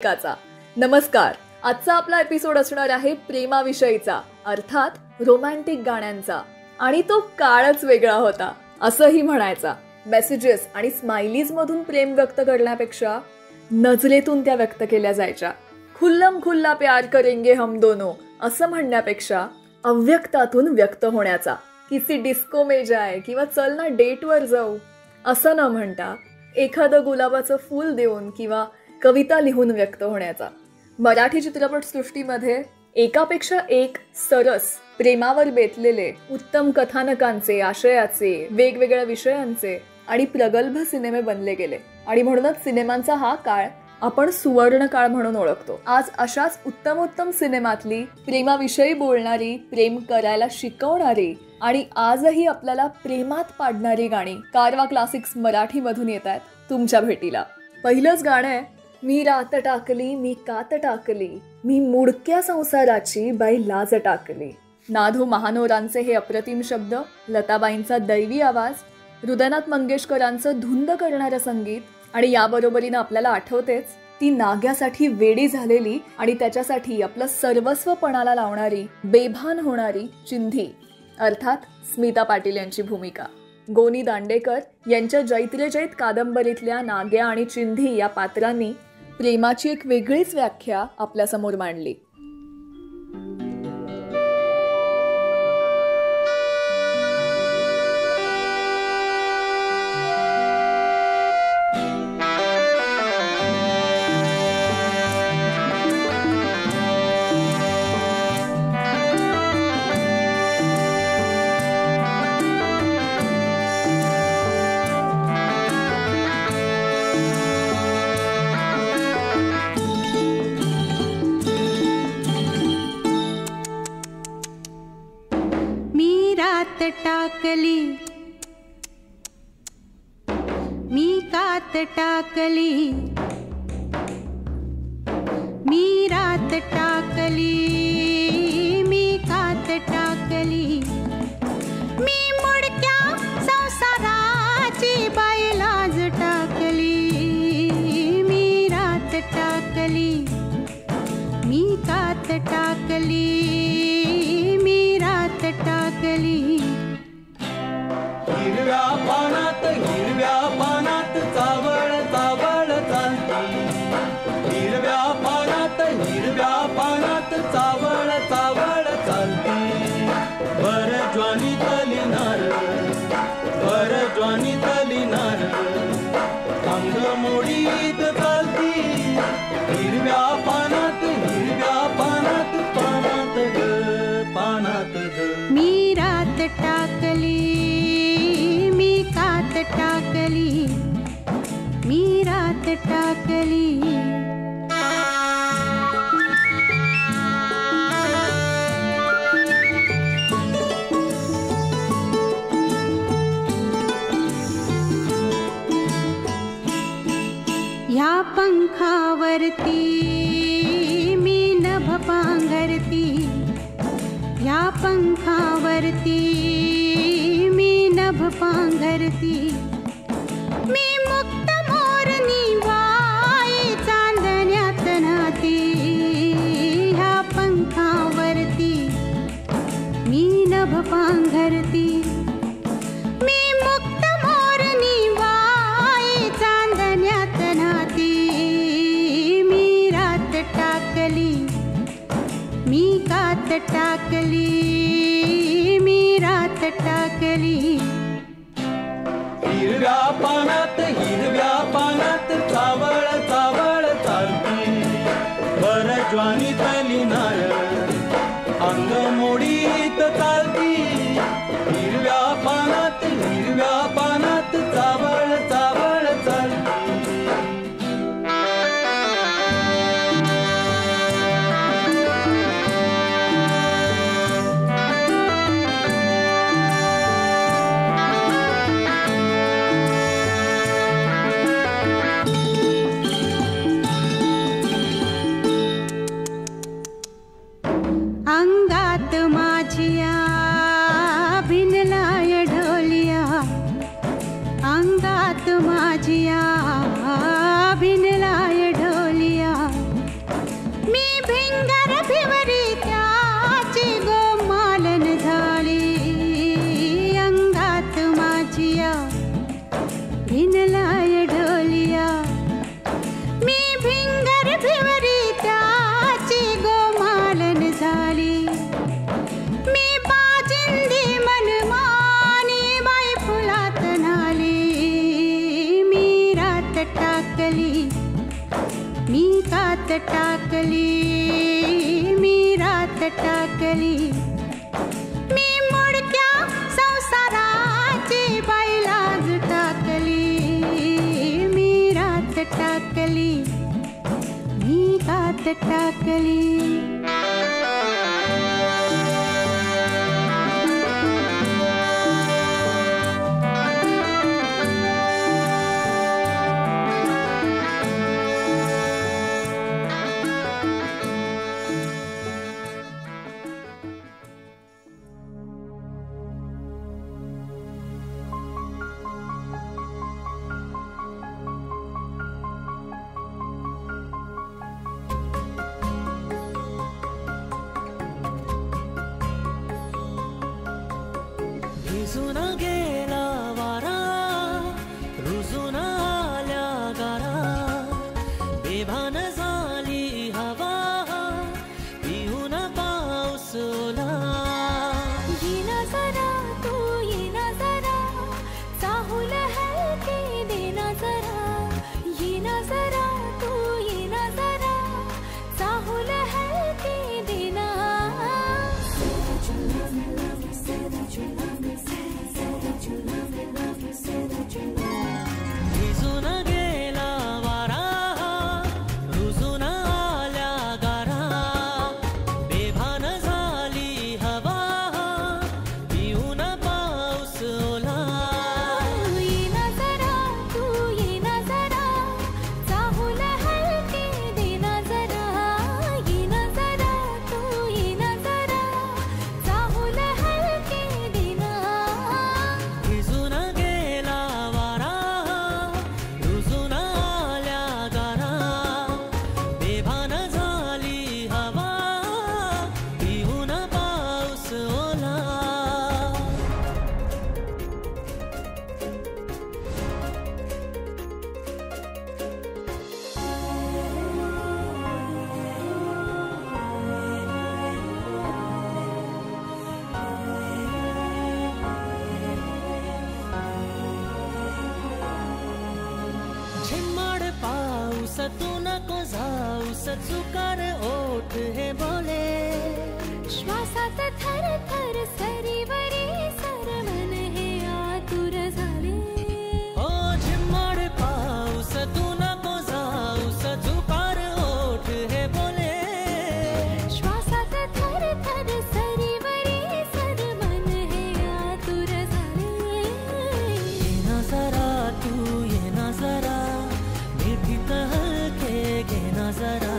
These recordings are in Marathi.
काचा नमस्कार. आजचा आपला एपिसोड असणार आहे प्रेमाविषयीचा, अर्थात रोमॅन्टिक गाण्यांचा. आणि तो काळच वेगळा होता असंही म्हणायचा. मेसेजेस आणि स्माइलीज मधून प्रेम व्यक्त करण्यापेक्षा नजरेतून त्या व्यक्त केल्या जायच्या. खुल्लम खुल्ला प्यार करेंगे हम दोनों असं म्हणण्यापेक्षा अव्यक्तातून व्यक्त होण्याचा, किसी डिस्को में जाय किंवा चल ना डेटवर जाऊ असं न म्हणता एखादं गुलाबाचं फूल देऊन किंवा कविता लिहून व्यक्त होण्याचा. मराठी चित्रपटसृष्टीमध्ये एकापेक्षा एक सरस प्रेमावर बेतलेले उत्तम कथानकांचे, आशयाचे, वेगवेगळ्या विषयांचे आणि प्रगल्भ सिनेमे बनले गेले. आणि म्हणूनच सिनेमांचा हा काळ आपण सुवर्ण काळ म्हणून ओळखतो. आज अशाच उत्तमोत्तम सिनेमातली प्रेमाविषयी बोलणारी, प्रेम करायला शिकवणारी आणि आजही आपल्याला प्रेमात पाडणारी गाणी कारवा क्लासिक्स मराठीमधून येत आहेत तुमच्या भेटीला. पहिलंच गाणं आहे मी रात टाकली, मी कात टाकली, मी मुडक्या संसाराची बाई लाज टाकली. नाधू महानोरांचे हे अप्रतिम शब्द, लताबाईंचा दैवी आवाज, हृदयनाथ मंगेशकरांचं धुंद करणारं संगीत आणि याबरोबरीनं आपल्याला आठवतेच ती नाग्यासाठी वेडी झालेली आणि त्याच्यासाठी आपलं सर्वस्व पणाला लावणारी, बेभान होणारी चिंधी, अर्थात स्मिता पाटील यांची भूमिका. गोनी दांडेकर यांच्या जैत्रे जैत कादंबरीतल्या नाग्या आणि चिंधी या पात्रांनी प्रेमाची एक वेगळीच व्याख्या आपल्यासमोर मांडली. टाकली मी कात टाकली, मी रात टाकली, मी कात टाकली, मी मुडक्या संसाराची बाई लाज टाकली. मी रात टाकली, मी कात टाकली, मी रात टाकली. हिरव्या पानात चावळ चावळ चालती, हिरव्या पानात चावळ चावळ चालती. भर ज्वानी तली नार अंग मोडीत चालती. हिरव्या पानात पानात ग मी रात टाकली, मी कात टाकली, मी रात टाकली. ह्या पंखावरती मी नभ पांघरती, ह्या पंखावरती मी नभ पांघरती. मी मुक्त मोरनी वाई चांदण्यात नाती, ह्या पंखावरती मी नभ पांघरती. मी मुक्त मोरनी वाई चांदण्यात नाती. मी रात टाकली, मी कात टाकली, मी रात टाकली. हिरव्या पानात चावळ चावळ चालती. भर ज्वानी तली नार अंग मोडीत चालती. हिरव्या पानात चावळ चावळ चालती. कात टाकली, मी रात टाकली, मी मोडक्या संसाराची बैलाज टाकली, मी रात टाकली, मी कात टाकली. रुजून गेला वारा, रुजून आल्या गारा, बेभान झाली हवा, पिऊन पाऊस ओला. येना जरा तू येना जरा, चाहूल हलके देना जरा, येना जरा तू येना जरा, चाहूल हलके देना. भिजून गेला वारा, रुजून आल्या गारा, बेभान झाली हवा, पिऊन पाऊस ओला. येना जरा तू येना जरा, चाहूल हलके देना जरा, येना जरा तू येना जरा, चाहूल हलके देना. भिजून गेला वारा, रुजून आल्या गारा, बेभान झाली हवा, पिऊन पाऊस ओला. झिम्मड पाऊस तू नको जाऊस, चुकार ओठ हे बोले. श्वासात थर थर सरीवरी सरमन हे आतुर झाले. हो झिम्मड पाऊस तू नको जाऊस, चुकार ओठ हे बोले. श्वासात थर थर सरीवरी सरमन हे आतुर झाले. येना जरा तू येना जरा, मिठीत हलके घेना जरा.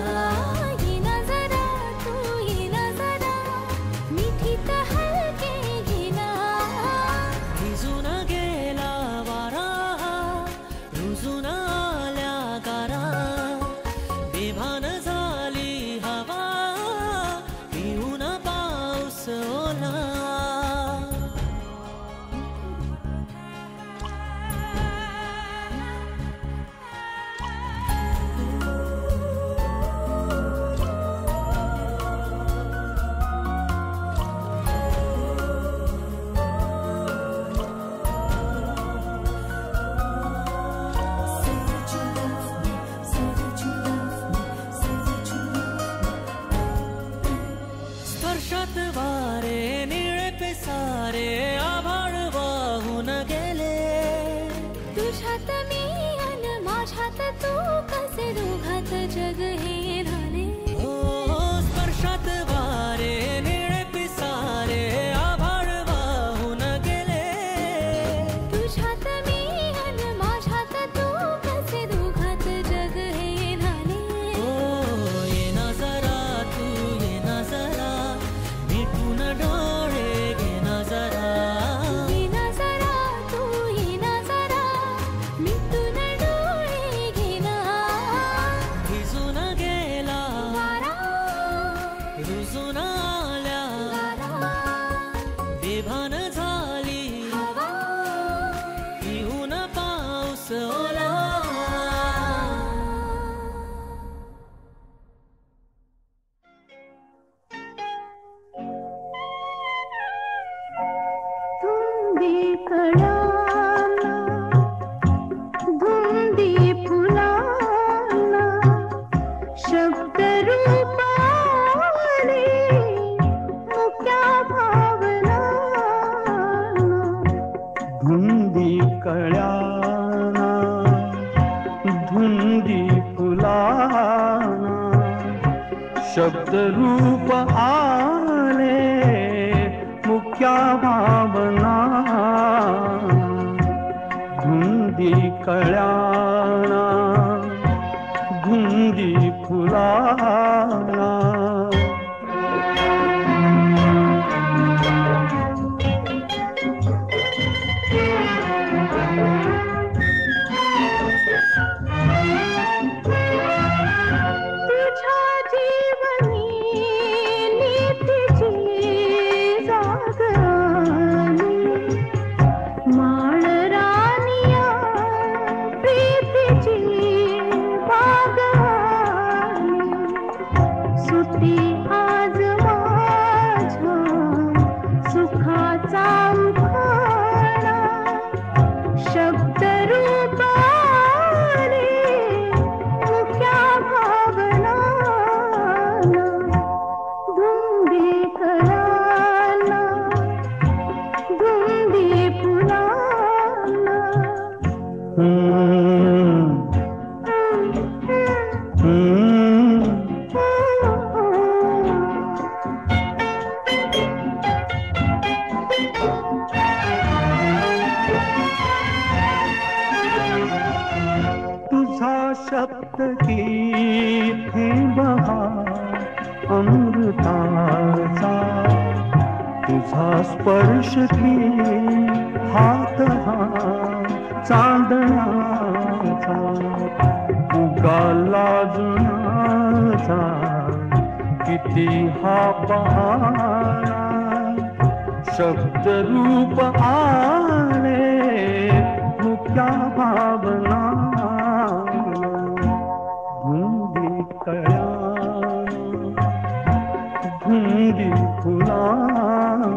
शब्दरूप आले मुक्या भावना धुंदी कळ्याना धुंदी फुलाना शब्दरूप आले मुक्या भावना धुंदी कळ्याना धुंदी फुलाना तुझ्या जीवनी नीतीची जाग आली माळरानिया प्रीतीची बाग आली सुटी आज माझ्या सुखाचा उखाणा शब्दरूप आले मुक्या भावना धुंदी कळाला धुंदी फुलाला तुझा शब्द की बहार अमृताचा तुझा स्पर्श की हात हा चांदण्याचा उगाला जुनाचा किती हा पहारा शब्दरूप आले मुक्या भावना धुंदी कळ्याना धुंदी फुलाना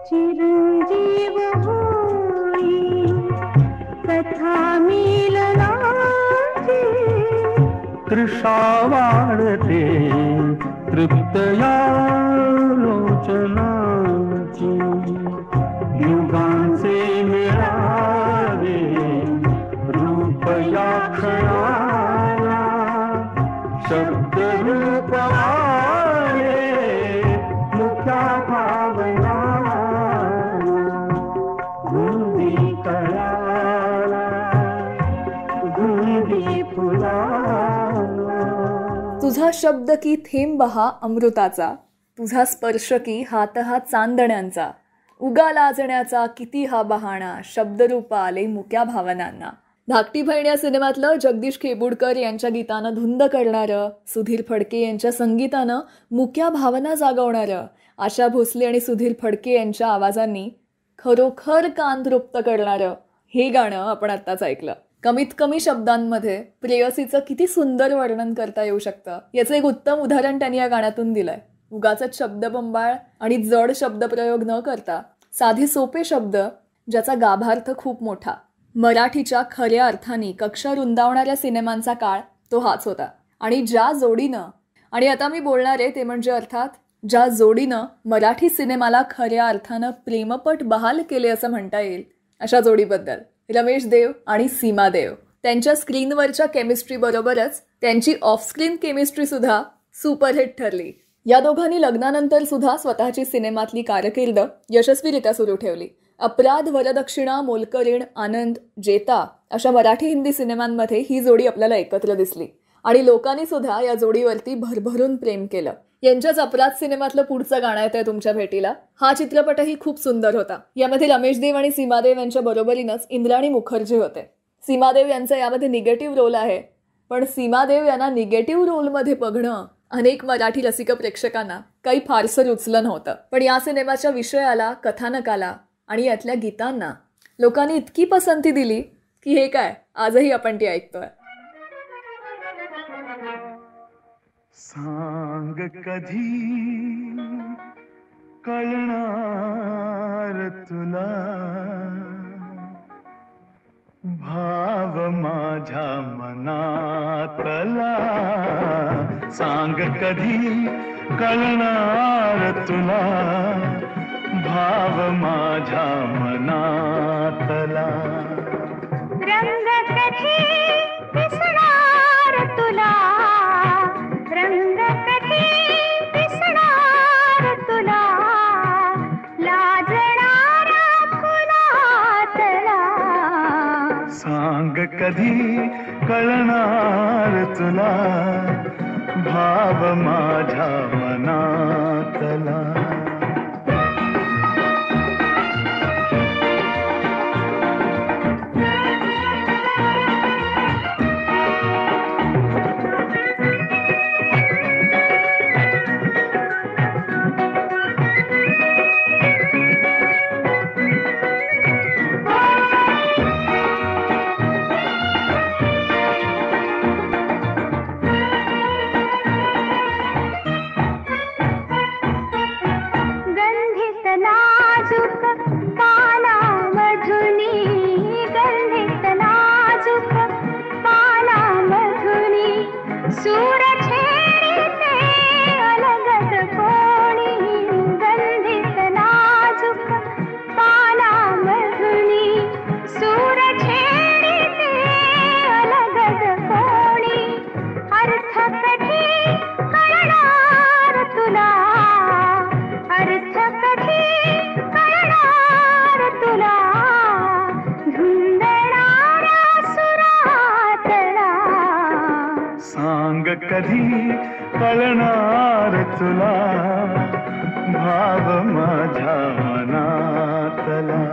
चिरंजीव होई कथा मिलनाची तृषा वाढते तृप्तया लोचनाची युगांचे मिळावे रूप या क्षणाला शब्दरूप आले मुक्या भावना धुंदी कळाला धुंदी फुलाला तुझा शब्द की थेंब हा अमृताचा तुझा स्पर्श की हात हा चांदण्यांचा उगा लाजण्याचा किती हा बहाणा शब्दरूप आले मुक्या भावनांना. धाकटी बहीण या सिनेमातलं जगदीश खेबुडकर यांच्या गीतानं धुंद करणारं, सुधीर फडके यांच्या संगीतानं मुक्या भावना जागवणारं, आशा भोसले आणि सुधीर फडके यांच्या आवाजांनी खरोखर कान तृप्त करणारं हे गाणं आपण आत्ताच ऐकलं. कमीत कमी शब्दांमध्ये प्रेयसीचं किती सुंदर वर्णन करता येऊ शकतं याचं एक उत्तम उदाहरण त्यांनी या गाण्यातून दिलंय. उगाचच शब्दबंबाळ आणि जड शब्दप्रयोग न करता साधे सोपे शब्द ज्याचा गाभार्थ खूप मोठा. मराठीच्या खऱ्या अर्थाने कक्षा रुंदावणाऱ्या सिनेमांचा काळ तो हाच होता. आणि ज्या जोडीनं, आणि आता मी बोलणार आहे ते म्हणजे अर्थात ज्या जोडीनं मराठी सिनेमाला खऱ्या अर्थानं प्रेमपट बहाल केले असं म्हणता येईल अशा जोडीबद्दल, रमेश देव आणि सीमा देव. त्यांच्या स्क्रीनवरच्या केमिस्ट्री बरोबरच त्यांची ऑफस्क्रीन केमिस्ट्री सुद्धा सुपरहिट ठरली. या दोघांनी लग्नानंतर सुद्धा स्वतःची सिनेमातली कारकीर्द यशस्वीरित्या सुरू ठेवली. अपराध, वरदक्षिणा, मोलकरीण, आनंद, जेता अशा मराठी हिंदी सिनेमांमध्ये ही जोडी आपल्याला एकत्र दिसली आणि लोकांनी सुद्धा या जोडीवरती भरभरून प्रेम केलं. यांच्याच अपराध सिनेमातलं पुढचं गाणं येतंय तुमच्या भेटीला. हा चित्रपटही खूप सुंदर होता. यामध्ये रमेश देव आणि सीमा देव यांच्या बरोबरीनंच इंद्राणी मुखर्जी होते. सीमा देव यांचा यामध्ये निगेटिव्ह रोल आहे, पण सीमा देव यांना निगेटिव्ह रोलमध्ये बघणं अनेक मराठी रसिक प्रेक्षकांना काही फारसं रुचलं नव्हतं. पण या सिनेमाच्या विषयाला, कथानकाला आणि यातल्या गीतांना लोकांनी इतकी पसंती दिली की हे काय आजही आपण ती ऐकतोय. सांग कधी कळणार तुला भाव माझ्या मनातला. सांग कधी कळणार तुला भाव माझ्या मनातला. रंग कधी दिसणार तुला, रंग कधी दिसणार तुला, लाजणारा फुलातला. सांग कधी कळणार तुला भाव माझ्या मनातला. गंधित नाजूक पानामधुनी, गंधित नाजूक पानामधुनी, सूर छेडिते अलगद कोणी. गंधित नाजूक पानामधुनी, सूर छेडिते अलगद कोणी. अर्थ कधी कळणार तुला, अर्थ कधी कळणार तुला, धुंदणाऱ्या सुरातला. सांग कधी कळणार तुला भाव माझ्या मनातला.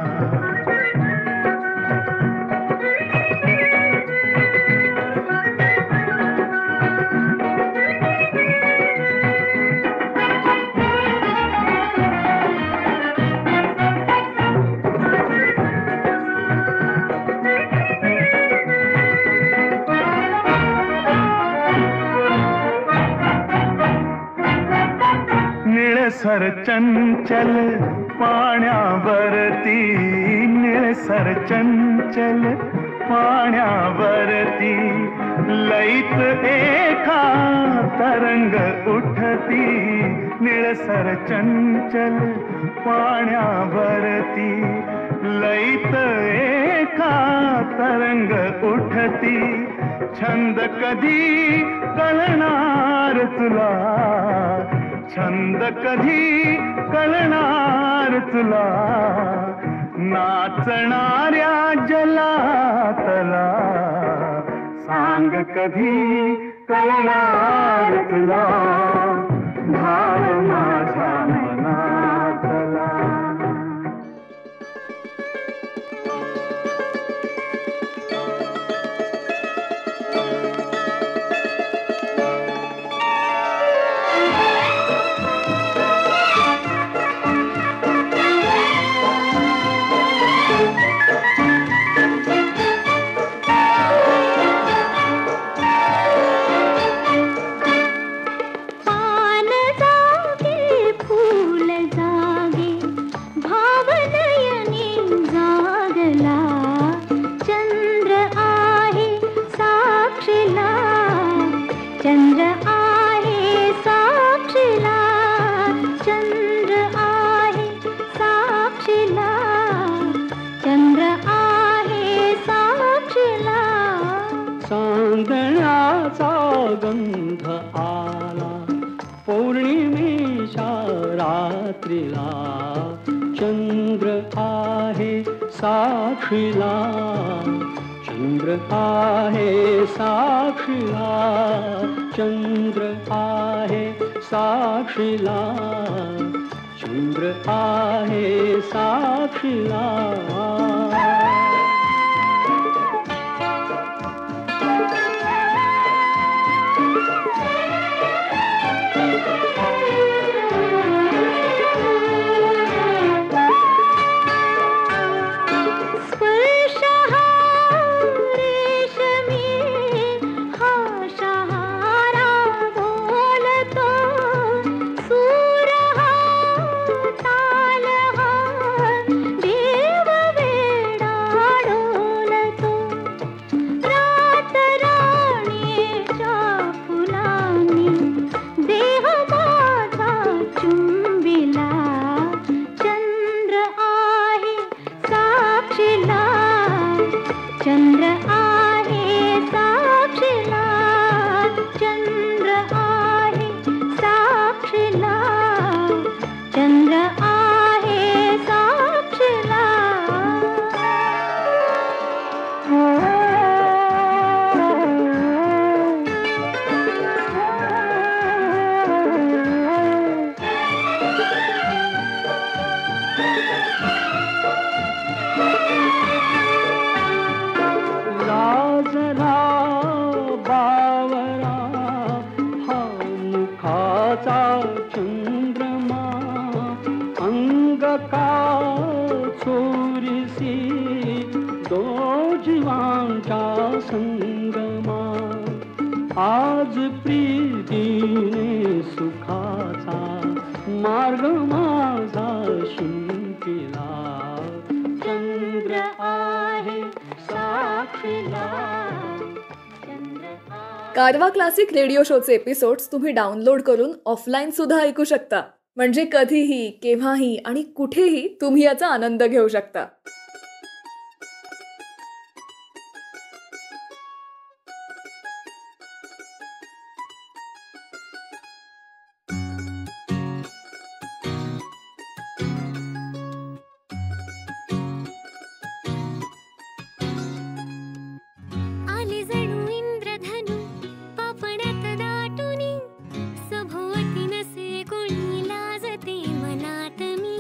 निळसर चंचल पाण्यावरती, निळसर चंचल पाण्यावरती, लईत एका तरंग उठती. निळसर चंचल पाण्यावरती, लईत एका तरंग उठती. छंद कधी कळणार तुला, छंद कधी कळणार तुला, नाचणाऱ्या जलातला. सांग कधी कळणार तुला भाव माझ्या मनातला. पान जागे फूल जागे, भावनयनी जागला. चंद्र आहे साक्षीला, चंद्र आहे साक्षीला, चंद्र आहे साक्षीला, चंद्र आहे साक्षीला. चांदण्याचा गंध आला पौर्णिमेच्या रात्रीला. चंद्र आहे साक्षीला, चंद्र आहे साक्षीला, चंद्र आहे साक्षीला, चंद्र आहे साक्षीला. चंद्र आहे साक्षीला, चंद्र आहे साक्षीला, चंद्र आहे साक्षीला. लाजला बावरा हा मुखाचा चंद्रमा, अंग का चोरीसी दो जीवांचा संगमा. आज प्रीतीने सुखाचा मार्ग माझा शिंपिला, चंद्र आहे साक्षीला, चंद्र आहे. कारवा क्लासिक रेडिओ शोचे एपिसोड्स तुम्ही डाउनलोड करून ऑफलाईन सुद्धा ऐकू शकता. म्हणजे कधीही, केव्हाही आणि कुठेही तुम्ही याचा आनंद घेऊ शकता. आले जणू इंद्रधनु पापण्यात दाटुनी, सभोवती नसे कोणी लाजते मनात मी.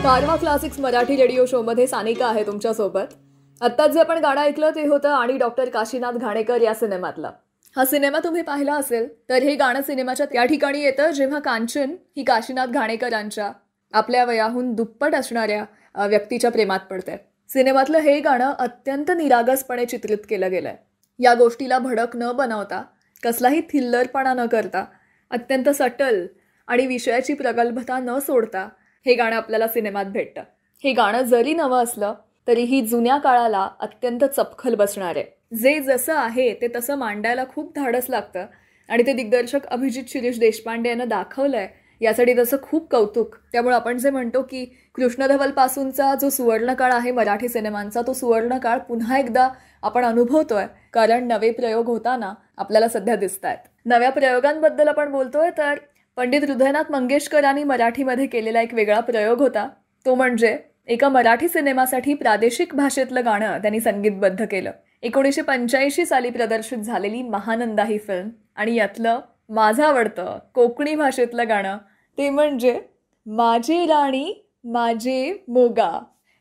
कारवा क्लासिक्स मराठी रेडिओ शो मध्ये सानिका आहे तुमच्यासोबत. आत्ताच जे आपण गाणं ऐकलं ते होतं आणि डॉक्टर काशीनाथ घाणेकर या सिनेमातलं. हा सिनेमा तुम्ही पाहिला असेल तर हे गाणं सिनेमाच्या त्या ठिकाणी येतं जेव्हा कांचन ही काशीनाथ घाणेकरांच्या आपल्या वयाहून दुप्पट असणाऱ्या व्यक्तीच्या प्रेमात पडते. सिनेमातलं हे गाणं अत्यंत निरागसपणे चित्रित केलं गेलंय. या गोष्टीला भडक न बनवता, कसलाही थिल्लरपणा न करता, अत्यंत सटल आणि विषयाची प्रगल्भता न सोडता हे गाणं आपल्याला सिनेमात भेटतं. हे गाणं जरी नवं असलं तरीही जुन्या काळाला अत्यंत चपखल बसणार आहे. जे जसं आहे ते तसं मांडायला खूप धाडस लागतं आणि ते दिग्दर्शक अभिजित शिरीष देशपांडे यानं दाखवलंय, यासाठी त्याचं खूप कौतुक. त्यामुळे आपण जे म्हणतो की कृष्णधवलपासूनचा जो सुवर्णकाळ आहे मराठी सिनेमांचा, तो सुवर्णकाळ पुन्हा एकदा आपण अनुभवतोय, कारण नवे प्रयोग होताना आपल्याला सध्या दिसत आहेत. नव्या प्रयोगांबद्दल आपण बोलतोय तर पंडित हृदयनाथ मंगेशकरांनी मराठीमध्ये केलेला एक वेगळा प्रयोग होता. तो म्हणजे एका मराठी सिनेमासाठी प्रादेशिक भाषेतलं गाणं त्यांनी संगीतबद्ध केलं. 1985 साली प्रदर्शित झालेली महानंदा ही फिल्म, आणि यातलं माझं आवडतं कोकणी भाषेतलं गाणं ते म्हणजे माझे राणी माझे मोगा.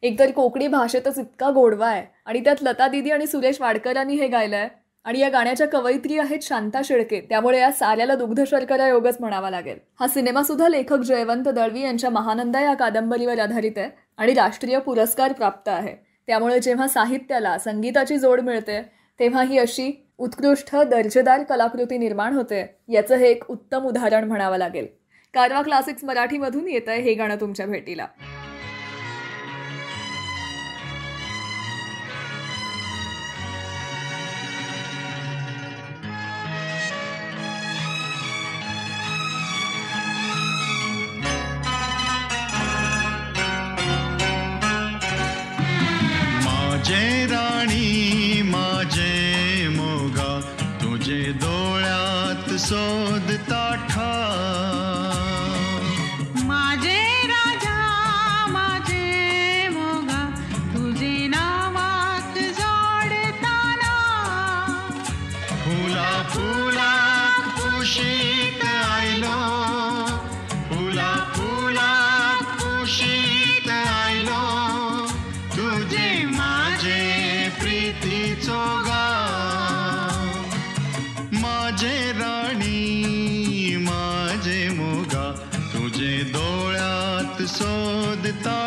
एकतर कोकणी भाषेतच इतका गोडवा आहे आणि त्यात लता दीदी आणि सुरेश वाडकरांनी हे गायलंय. आणि या गाण्याच्या कवयित्री आहेत शांता शेळके, त्यामुळे या साऱ्याला दुग्ध शर्करा योगच म्हणावा लागेल. हा सिनेमा सुद्धा लेखक जयवंत दळवी यांच्या महानंदा या कादंबरीवर आधारित आहे आणि राष्ट्रीय पुरस्कार प्राप्त आहे. त्यामुळे जेव्हा साहित्याला संगीताची जोड मिळते तेव्हा ही अशी उत्कृष्ट दर्जेदार कलाकृती निर्माण होते. याचं हे एक उत्तम उदाहरण म्हणावं लागेल. कारवा क्लासिक्स मराठीमधून येत आहे हे गाणं तुमच्या भेटीला. माझे राणी माझे मोगा तुझे डोळ्यात शोधता माझे राजा माझे मोगा तुझे नावात जोडताना फुला फुला कुशीत आयलो फुला फुला कुशीत आयलो तुझे माझे प्रीतीचो गाव माझे राणी माझे मोगा तुझे डोळ्यात शोधता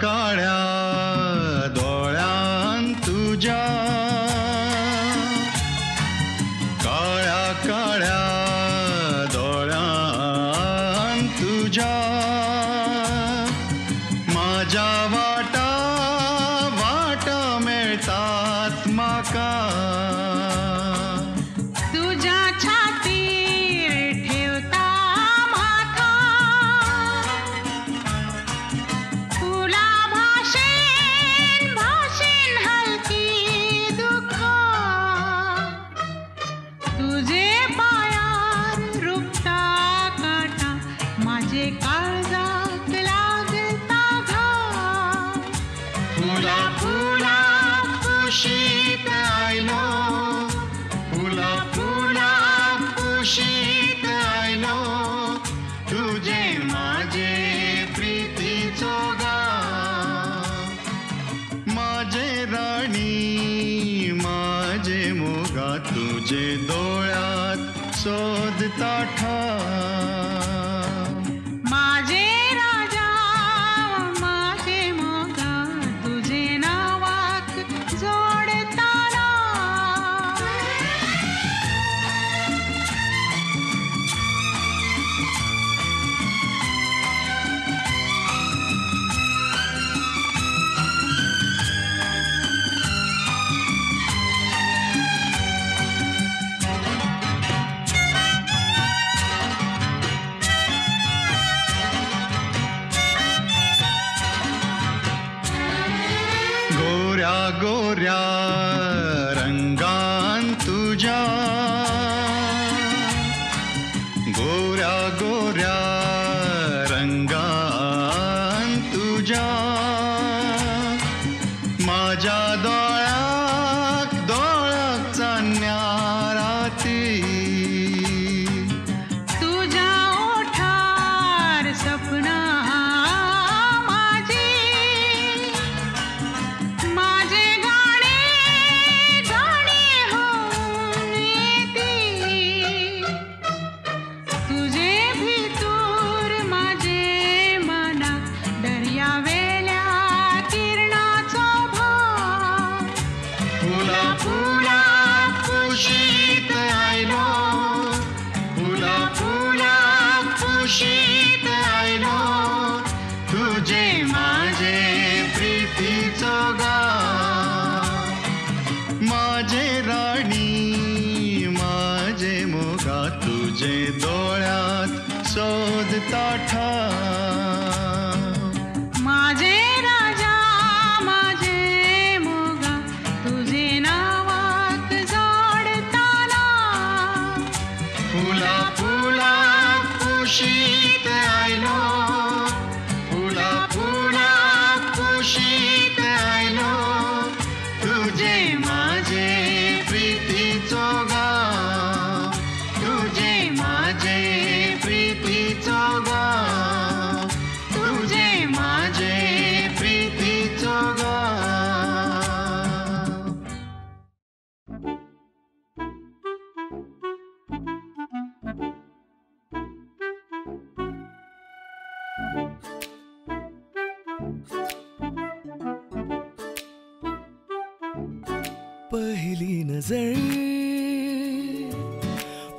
काळ्या डोळ्यान तुझ्या काळ्या काळ्या डोळ्यान तुझ्या माझ्या वाटा वाटा मेळतात म्हाका तुझ्या छातीर ठेवता माथा फुला भाषेन भाषेन हलकी दुःख तुझे पायार रुपता काटा माझे काळजात लागता घा फुला फुला कुशीत आयलो फुला फुला कुशीत आयलो तुझे माझे प्रीतीचो गाव माझे राणी माझे मोगा तुझे डोळ्यात शोधता माझे राजा माझे मोगा तुझे नावाक जोडताना गोऱ्या रंगान तुझ्या गोऱ्या गोऱ्या रंगान तुझ्या माझ्या डोळ्याक डोळ्याक चान्याराती तुझ्या ओठार सपना माझी माझे गाणे गाणे होऊन येती तुझे भितूर माझे मना दर्यावेल्या किरणाचो भाव फुला फुला कुशीत आयलो फुला फुला कुशीत आयलो तुझे माझे प्रीतीचो गाव माझे राणी माझे मोगा तुझे डोळ्यात सोदता ठाव माझे राजा माझे मोगा तुझे नावाक जोडताना फुला फुला कुशीत आयलो फुला फुला कुशीत आयलो तुझे माझे प्रीतीचो गाव तुझे माझे प्रीतीचो गाव तुझे माझे प्रीतीचो गाव पहिली नजर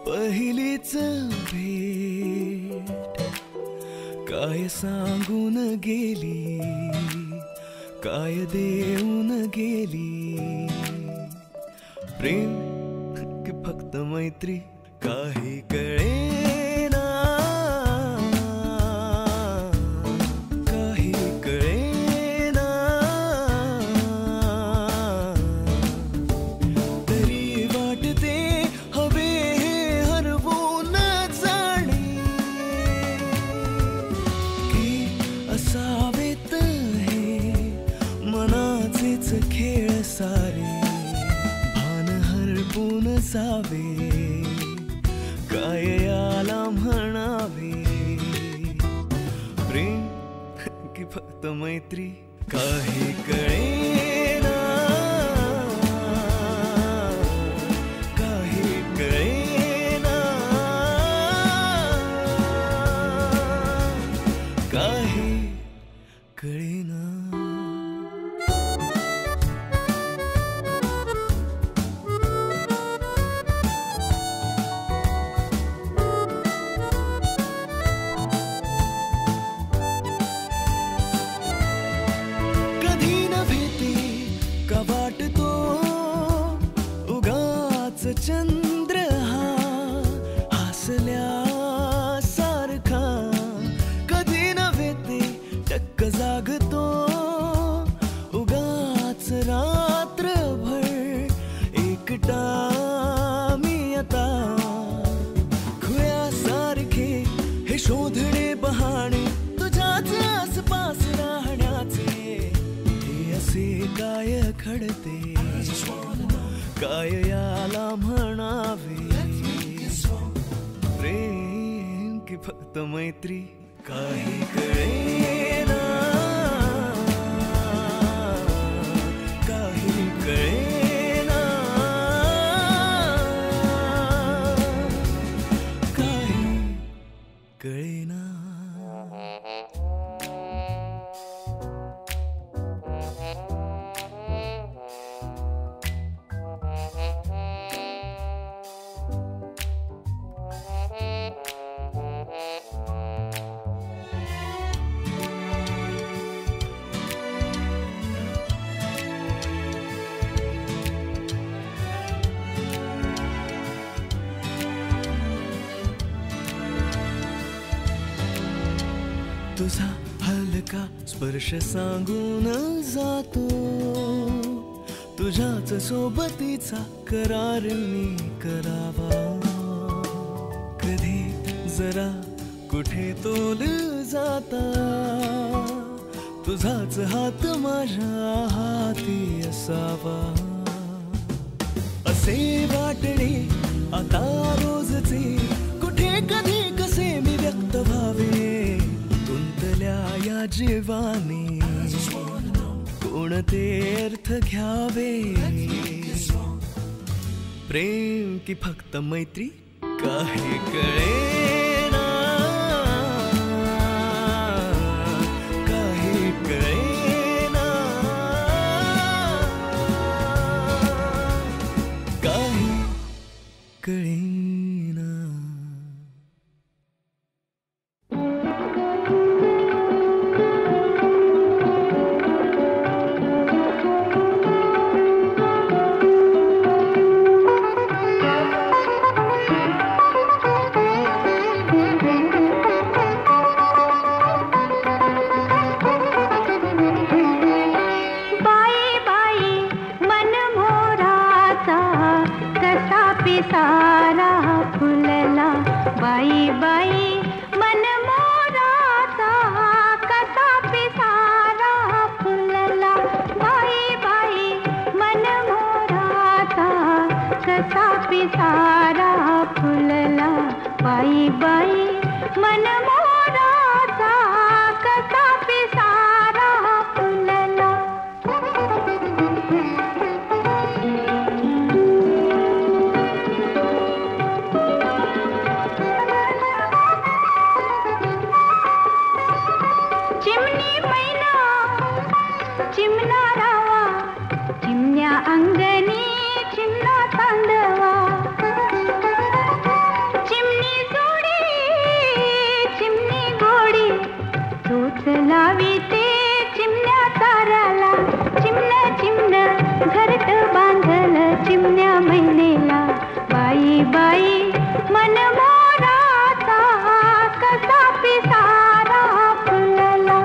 पहिलीच भेट काय सांगून गेली काय देऊन गेली प्रेम की फक्त मैत्री काही कळेना काही कळेना तरी वाटते हवे हे हरवून जाणे की असावेत हे मनाचेच खेळ सारे भान हरपून जावे काय याला म्हणावे प्रेम की फक्त मैत्री काही कळेना काही कळेना काही कळेना कधी न भेटे का वाटतो उगाच चंद्र हा हसल्या सारखा कधी न भेटे टक्क जागतो उगाच रात्रभर एकटा मी आता खुळ्यासारखे हे शोधणे बहाणे तुझ्याच आसपास राहण्याचे हे असे काय घडते काय याला म्हणावे प्रेम की फक्त मैत्री काही कळेना काही कळेना काही कळेना तुझा हलका स्पर्श सांगून जातो तुझ्याच सोबतीचा करार मी करावा. कधी जरा कुठे तोल जाता तुझाच हात माझ्या हाती असावा. असे वाटणे आता रोजचे कुठे कधी कसे मी व्यक्त व्हावे. गुंतल्या या जीवाने कोणते अर्थ घ्यावे. प्रेम की फक्त मैत्री काही कळेना. काही कळेना. काही कळेना. बाई बाई मन मोराचा कसा पिसारा फुलला. बाई बाई मन मोराचा कसा पिसारा फुलला. बाई बाई मन मोराचा कसा पिसारा फुलला. बाई बाई मन मोराचा कसा पिसारा फुलला. चिमणी मैना चिमणा रावा चिमण्या अंगणी चिमणा तांदवा. चिमणी जोडी चिमणी गोडी तोच लावी ते चिमण्या ताराला. चिमणं चिमणं घरट बांधल चिमण्या महिनेला. बाई बाई मन मोराचा कसा पिसारा फुलला.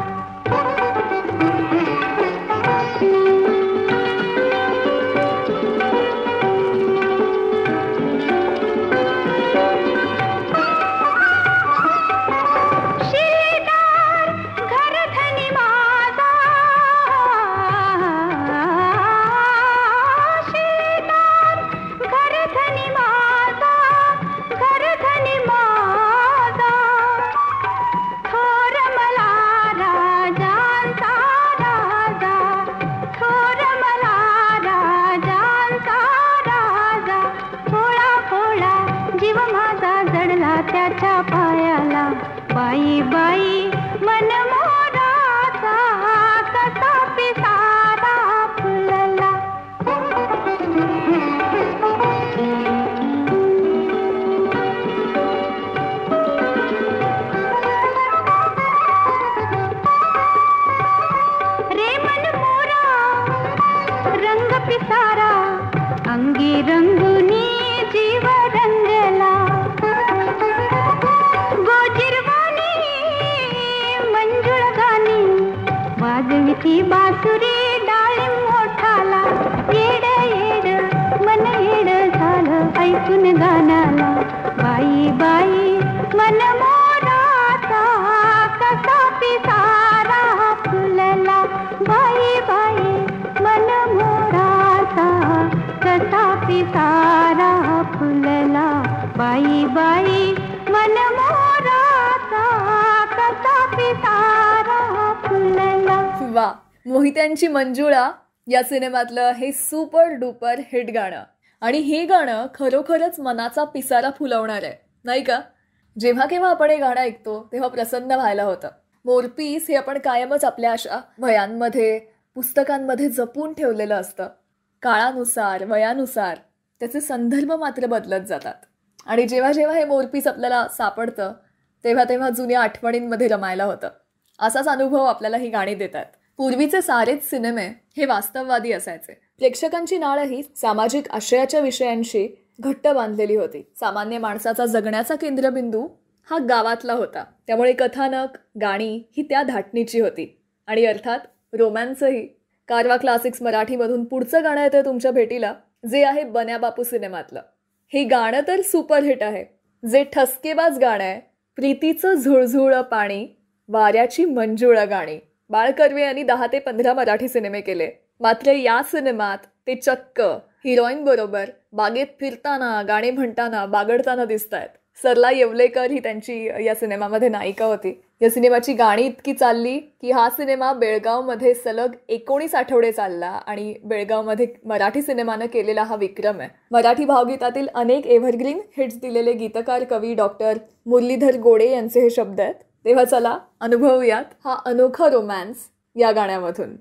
शिलेदार घरधनी माझा. शिलेदार घरधनी माझा. घरधनी माझा. थोर मला राजांचा राजा. थोर मला राजांचा राजा. पोळा पोळा जीव माझा जडला त्याच्या पायाला. बाई बाई मन मोराचा कसा पिसारा फुलला. रे मन मोरा रंग पिसारा अंगी रंगुनी जीव रंगला. गोजिरवाणी मंजुळ गाणी वाजविती बासुरी डाळिंब मोठाला. येड येड मन येड झालं ऐकून गाण्याला. बाई बाई मन मोराचा कसा पिसारा फुलला. बाई बाई मन मोराचा कसा पिसारा फुलला. बाई बाई मन मोराचा कसा पिसारा फुलला. वा, मोहित्यांची मंजुळा या सिनेमातलं हे सुपर डुपर हिट गाणं. आणि हे गाणं खरोखरच मनाचा पिसारा फुलवणार आहे, नाही का? जेव्हा केव्हा आपण हे गाणं ऐकतो तेव्हा प्रसन्न व्हायला होतं. मोरपीस हे आपण कायमच आपल्या अशा वयांमध्ये पुस्तकांमध्ये जपून ठेवलेलं असतं. काळानुसार वयानुसार त्याचे संदर्भ मात्र बदलत जातात. आणि जेव्हा जेव्हा हे मोरपीस आपल्याला सापडतं तेव्हा तेव्हा जुन्या आठवणींमध्ये रमायला होतं. असाच अनुभव आपल्याला ही गाणी देतात. पूर्वीचे सारेच सिनेमे हे वास्तववादी असायचे. प्रेक्षकांची नाळही सामाजिक आशयाच्या विषयांशी घट्ट बांधलेली होती. सामान्य माणसाचा जगण्याचा केंद्रबिंदू हा गावातला होता. त्यामुळे कथानक गाणी ही त्या धाटणीची होती. आणि अर्थात रोमॅन्सही कारवा क्लासिक्स मराठीमधून पुढचं गाणं येतं तुमच्या भेटीला, जे आहे बन्या बापू सिनेमातलं. हे गाणं तर सुपरहिट आहे. जे ठसकेबाज गाणं आहे, प्रीतीचं झुळझुळ पाणी, वाऱ्याची मंजुळ गाणी. बाळ कर्वे यांनी 10 ते 15 मराठी सिनेमे केले. मात्र या सिनेमात ते चक्क हिरोईन बरोबर बागेत फिरताना, गाणे म्हणताना, बागडताना दिसत आहेत. सरला येवलेकर ही त्यांची या सिनेमामध्ये नायिका होती. या सिनेमाची गाणी इतकी चालली की हा सिनेमा बेळगावमध्ये सलग 19 आठवडे चालला आणि बेळगावमध्ये मराठी सिनेमानं केलेला हा विक्रम आहे. मराठी भावगीतातील अनेक एव्हरग्रीन हिट्स दिलेले गीतकार कवी डॉक्टर मुरलीधर गोडे यांचे हे शब्द आहेत. तेव्हा चला अनुभवूयात हा अनोखा रोमॅन्स या गाण्यामधून.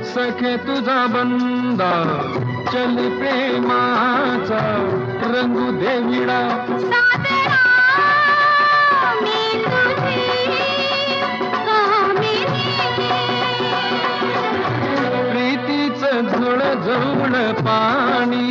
सखे तुझा बंदा चल प्रेमाचा रंगू देविडा प्रीतीचं झुळझुळ पाणी.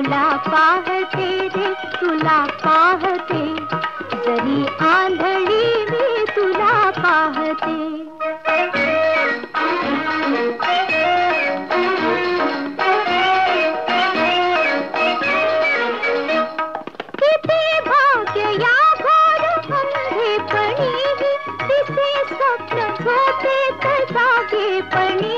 तुला पाहते रे तुला पाहते जरी आंधळी मी तुला पाहते किती भाग्य या घोर अंधेपणीही दिसे स्वप्न झोपेत जागेपणीही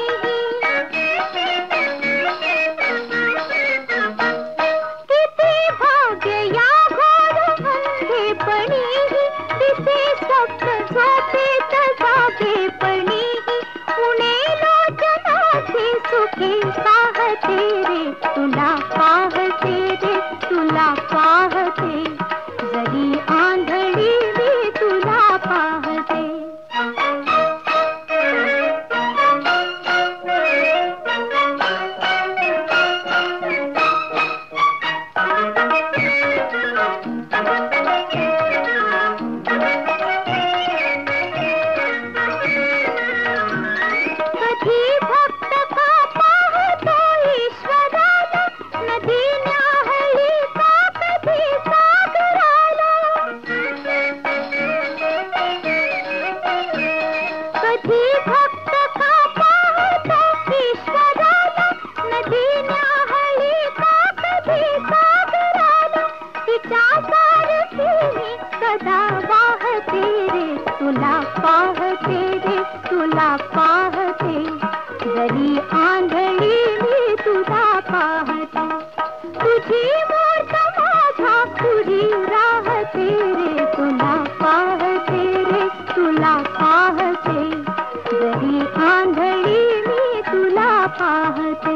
किती भाग्य या घोर अंधेपणीही दिसे स्वप्न झोपेत जागेपणीही उणे लोचनाचे सुखे पाहते रे तुला पाहते रे तुला पाहते जरी आंधळी मी तुला पाहते कधी भक्त का पाहतो ईश्वराला नदी न्याहळी का कधी सागराला कधी भक्त का पाहतो ईश्वराला नदी न्याहळी का कधी सागराला तिच्या सारखी सदा वाहते रे तुला पाहते रे तुला पाहते जरी आंधळी मी तुला पाहते तुझी मूर्त माझ्या पुढी राहते रे तुला पाहते रे तुला पाहते जरी आंधळी मी तुला पाहते.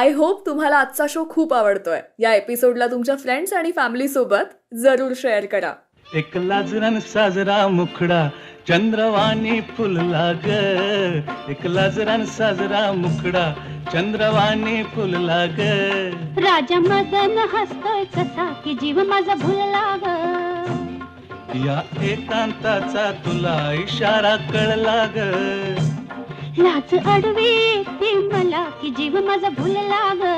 आय होप तुम्हाला आजचा शो खूप आवडतोय. या एपिसोडला तुमच्या फ्रेंड्स आणि फॅमिली सोबत जरूर शेअर करा. एक लाजरान साजरा मुखडा चंद्रवाणी फुलला ग एक लाजरान साजरा मुखडा चंद्रवाणी फुलला ग राजा मदन हसतोय कसा की जीव माझा भुलला ग या एकांताचा तुला इशारा कळला ग लाज अडवी येते मला की जीव माझा भुलला ग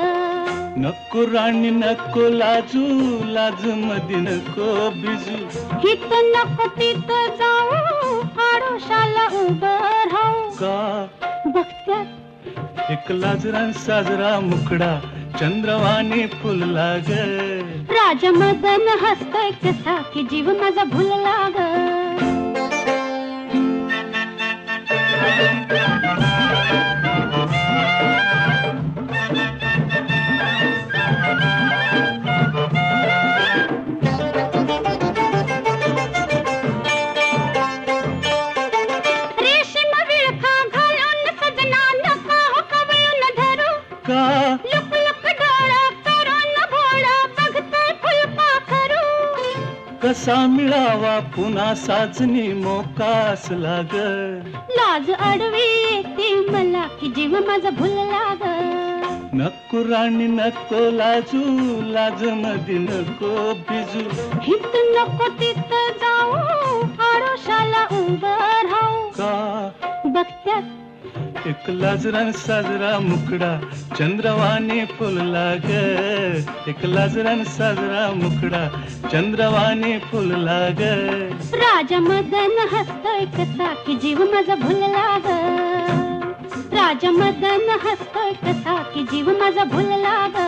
नको राणी नको लाजू लाज मधी नको बिजू हित नको तिथं जाऊ आडोशाला उभं राहू का बघत्यात एक लाजरान साजरा मुखडा चंद्रवाणी फुलला ग राजा मदन हसतोय कसा की जीव माझा भुलला ग कसा मिळावा पुन्हा साजनी मोकास लाग लाज अडवी येते मला की जीव माझा भुलला ग नको राणी नको लाजू लाज मधी नको बिजू हित नको तिथं जाऊ आडोशाला उभं राहू का बघत्यात एक लाजरान साजरा मुखडा चंद्रवाणी फुलला ग एक लाजरान साजरा मुखडा चंद्रवाणी फुलला ग राजा मदन हसतोय कसा की जीव माझा भुलला ग राजा मदन हसतोय कसा की जीव माझा भुलला ग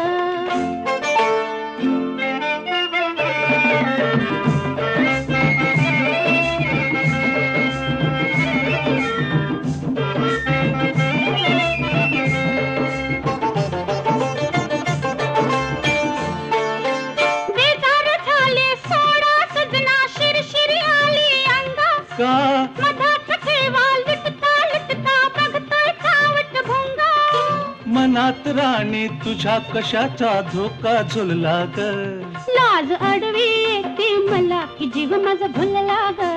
मनात राणी तुझ्या कशाचा धोका झुलला ग लाज अडवी येते मला की जीव माझा भुलला ग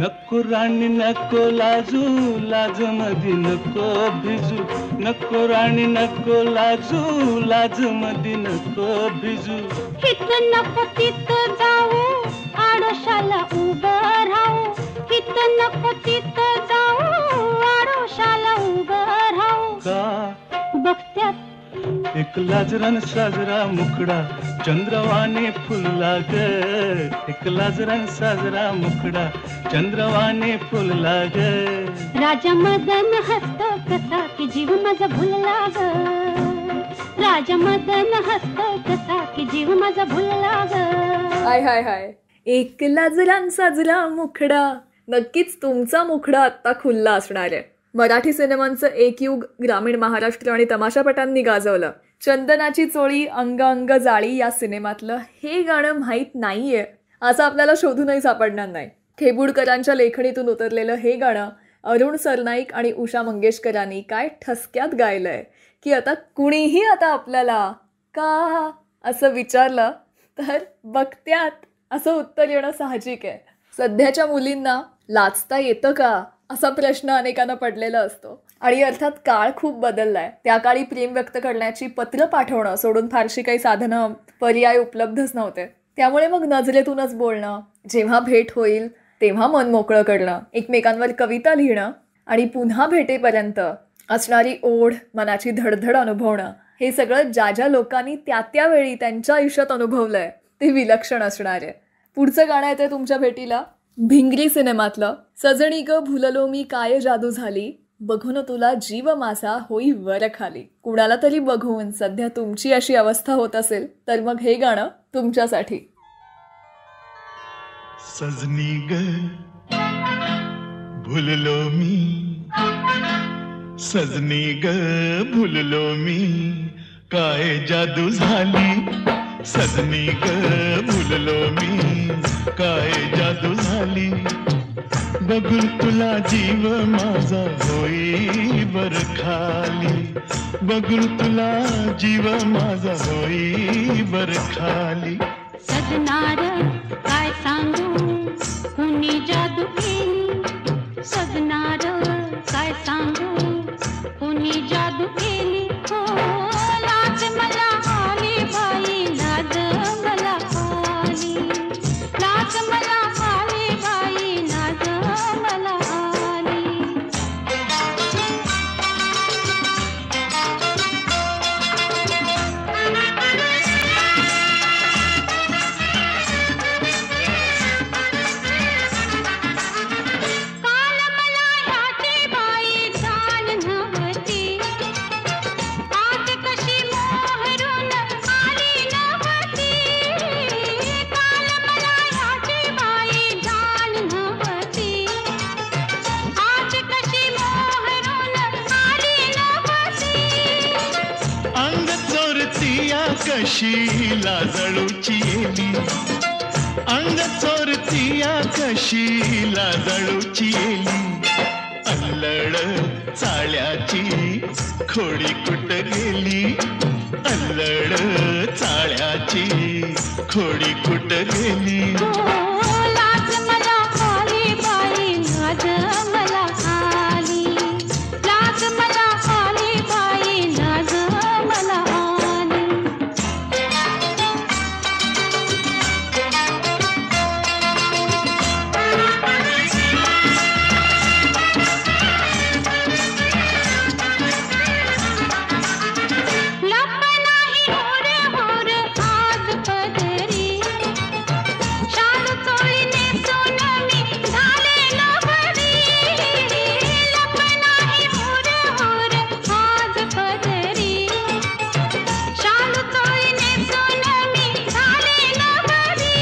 नको राणी नको लाजू लाज मधी नको भिजू नको राणी नको लाजू लाज मधी नको भिजू हित नको तिथं जाऊ आडोशाला उभं राहू हित नको तिथं जाऊ आडोशाला उभं राहू का बघत्यात एक लाजरान साजरा मुखडा चंद्रवाने फुलला ग, एक लाजरान साजरा मुखडा चंद्रवाने फुलला ग. राजा मदन हसतो कसा की जीव माझा भुलला ग, राजा मदन हसतो कसा की जीव माझा भुलला ग. हाय हाय हाय. एक लाजरान साजरा मुखडा. नक्कीच तुमचा मुखडा आत्ता खुल्ला असणार आहे. मराठी सिनेमांचं एक युग ग्रामीण महाराष्ट्र आणि तमाशापटांनी गाजवलं. चंदनाची चोळी अंग अंग जाळी या सिनेमातलं हे गाणं माहीत नाहीये असं आपल्याला शोधूनही सापडणार नाही. खेबुडकरांच्या लेखणीतून उतरलेलं हे गाणं अरुण सरनाईक आणि उषा मंगेशकरांनी काय ठसक्यात गायलंय की आता कुणीही आता आपल्याला का असं विचारलं तर बघत्यात असं उत्तर येणं साहजिक आहे. सध्याच्या मुलींना लाजता येतं का असा प्रश्न अनेकांना पडलेला असतो. आणि अर्थात काळ खूप बदललाय. त्या काळी प्रेम व्यक्त करण्याची पत्र पाठवणं सोडून फारशी काही साधनं पर्याय उपलब्धच नव्हते. त्यामुळे मग नजरेतूनच बोलणं, जेव्हा भेट होईल तेव्हा मन मोकळं करणं, एकमेकांवर कविता लिहिणं आणि पुन्हा भेटेपर्यंत असणारी ओढ, मनाची धडधड अनुभवणं, हे सगळं ज्या ज्या लोकांनी त्या त्यावेळी त्यांच्या आयुष्यात अनुभवलंय ते विलक्षण असणार आहे. पुढचं गाणं येतं तुमच्या भेटीला भिंगरी सिनेमातलं. सजणी ग भुललो मी काय जादू झाली, बघून तुला जीव माझा होई वर खाली. कुणाला तरी बघून सध्या तुमची अशी अवस्था होत असेल तर मग हे गाणं तुमच्यासाठी. सजनी ग भुललो मी, सजनी ग भुललो मी काय जादू झाली, सजनी ग भुललो मी काय जादू झाली, बघून तुला जीव माझा होई वर खाली, बघून तुला जीव माझा होई वर खाली. सजनार काय सांगू कुणी जादू केली, सजनार काय सांगू कुणी जादू केली. हो लाज मला आली बाई, लाज मला आली, लाज मला आली बाई, लाज मला आली. काल मला ह्याची बाई जाण नव्हती, आज कशी मोहरून आली नव्हती. काल मला ह्याची बाई जाण नव्हती, आज कशी मोहरून आली नव्हती. अंग चोरतीया कशी लाजळूची येली, अंग चोरतीया कशी लाजळूची येली, अल्लड चाळ्याची खोडी कुठ गेली, अल्लड चाळ्याची खोडी कुठ गेली. लाज मला आली बाई, लाज मला आली, लाज मला आली बाई, लाज मला आली. लप नाही होर होर आज पदरी, शाल चोळीने सोनं मी झाले नवरी. लप नाही होर होर आज पदरी, शाल चोळीने सोनं मी झाले नवरी.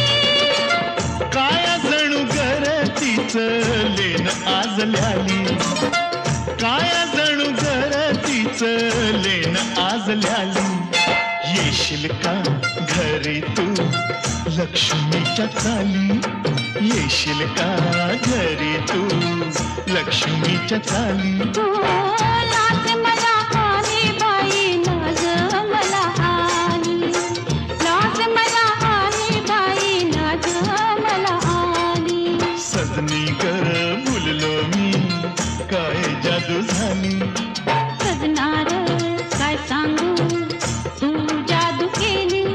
काया जणू गरतीच लेन आज ल्याली, काया जणू गरतीच लेन आज ल्याली. येशील का घरी तू लक्ष्मीच्या चाली, येशील का घरी तू लक्ष्मीच्या चाली. लाज मला आली बाई, लाज मला आली, लाज मला आली बाई, लाज मला आली. सजनी ग भुललो मी काय जादू झाली, सजनार काय सांगू तू जादू केली.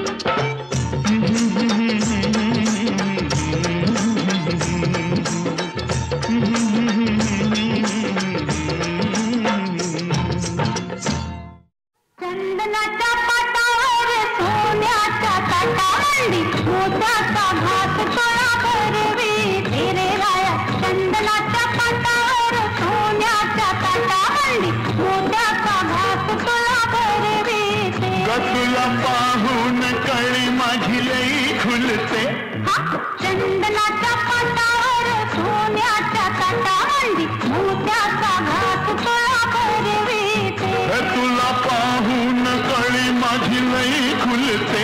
पाटावर सोन्याच्या ताटावंडी मोत्याचा घात तुला करविते. तुला पाहून कळी माझी लई खुलते.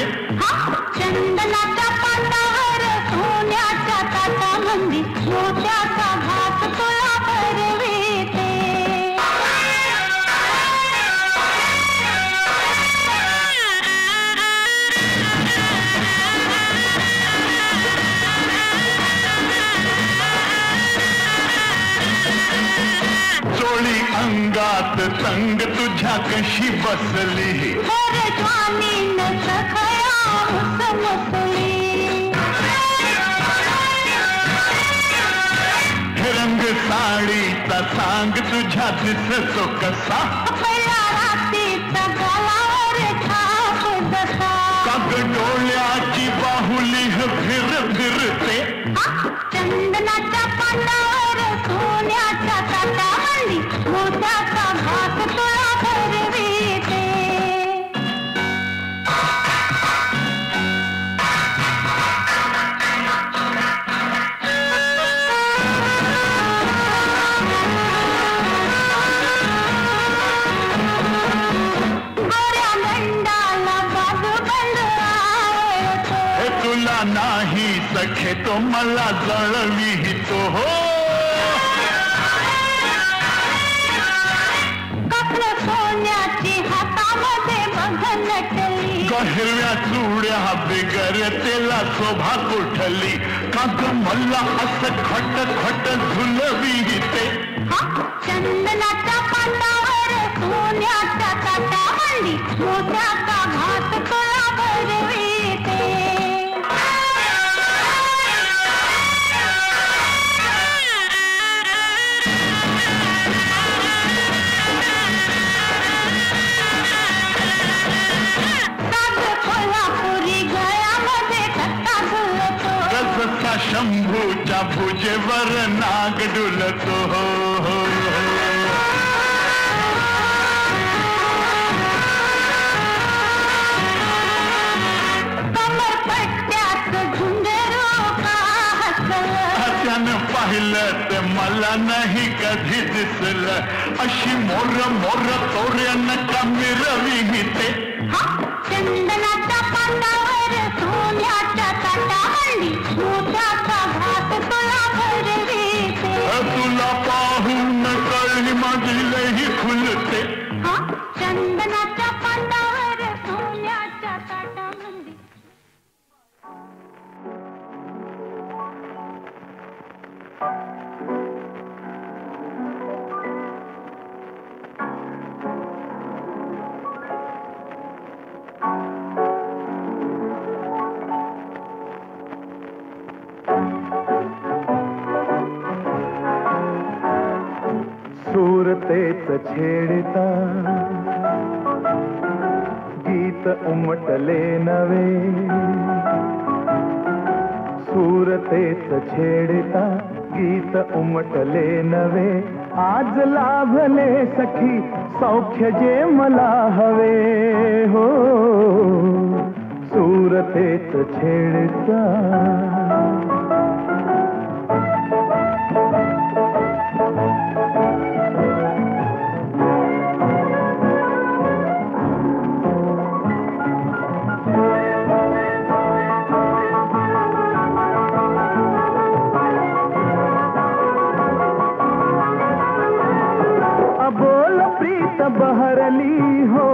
चंदनाच्या पाटावर सोन्याच्या ताटावंडी मोत्याचा घात तुला करविते. चोळी अंगात संग तुझ्या कशी बसली. रंग साडीचा सांग तुझ्या दिसतो कसा. काग डोळ्याची बाहुली फिर फिरते. चंदनाच्या पाटावर सोन्याच्या ताटावंडी मोत्याचा घात तुला करविते. गोऱ्या गंडाला बाजूबंद आवडतो. तुला नाही सखे तो मला जळवितो. हो कपडे सोन्याची हातामध्ये बघ नटली. हिरव्या चुड्या बिगर तेला शोभा कुठली. काग मला असं खट खट झुलविते. चंदनाच्या पाटावर सोन्याच्या ताटावंडी मोत्याचा घात तुला करविते. कोल्हापुरी गळ्यामध्ये कट्टा झुलतो. जसा शंभूच्या भुजेवर नाग डुलतो. हो हो कमरपट्ट्यात झुंजरू का हसलं. त्यानं पाहिलं ते मला नाही कधी दिसलं. अशी मोर मोर तोऱ्यानं का मिरविते. चंदनाच्या पाटावर सोन्याच्या ताटावंडी मोत्याचा घात तुला करविते. तुला पाहून कळी माझी लई खुलते. चंदनाच्या पाटावर सोन्याच्या ताटावंडी. सूरतेच छेडता गीत उमटले नवे. सूरतेच छेडता गीत उमटले नवे. आज लाभले सखी सौख्य जे मला हवे. हो सूरतेच छेडता. अबोल प्रीत बहरली हो,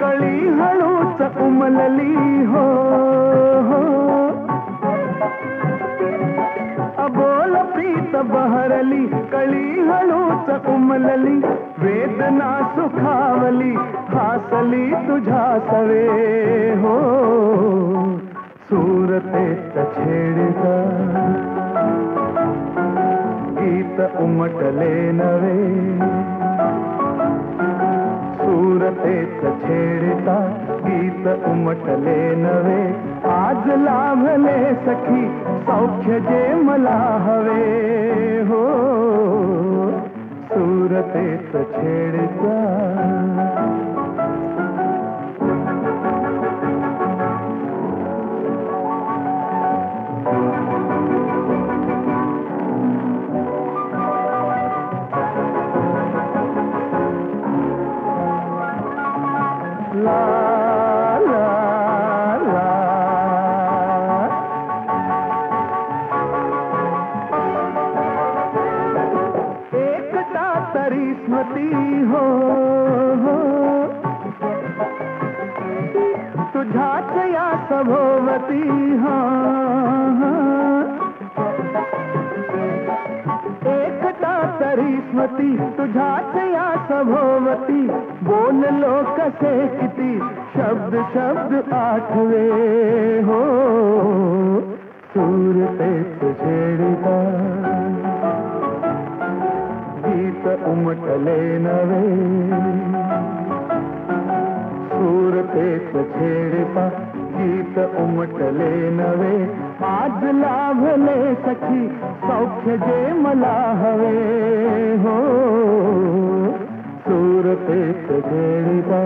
कळी हळूच उमलली हो. अबोल प्रीत बहरली कळी हळूच उमलली. वेदना सुखावली हासली तुझ्या सवे. हो सूरतेच छेडता गीत उमटले नवे. सूरतेच छेडता गीत उमटले नवे. आज लाभले सखी सौख्य जे मला हवे. हो सूरतेच छेडता. सभोवती एकटा तरी स्मृती तुझ्याच या सभोवती बोललो कसे किती शब्द शब्द आठवे हो सूर तेच छेडिता गीत उमटले नवे सूर तेच छेडिता गीत उमटले नवे आज लाभले सखी सौख्य जे मला हवे हो सूर तेच छेडिता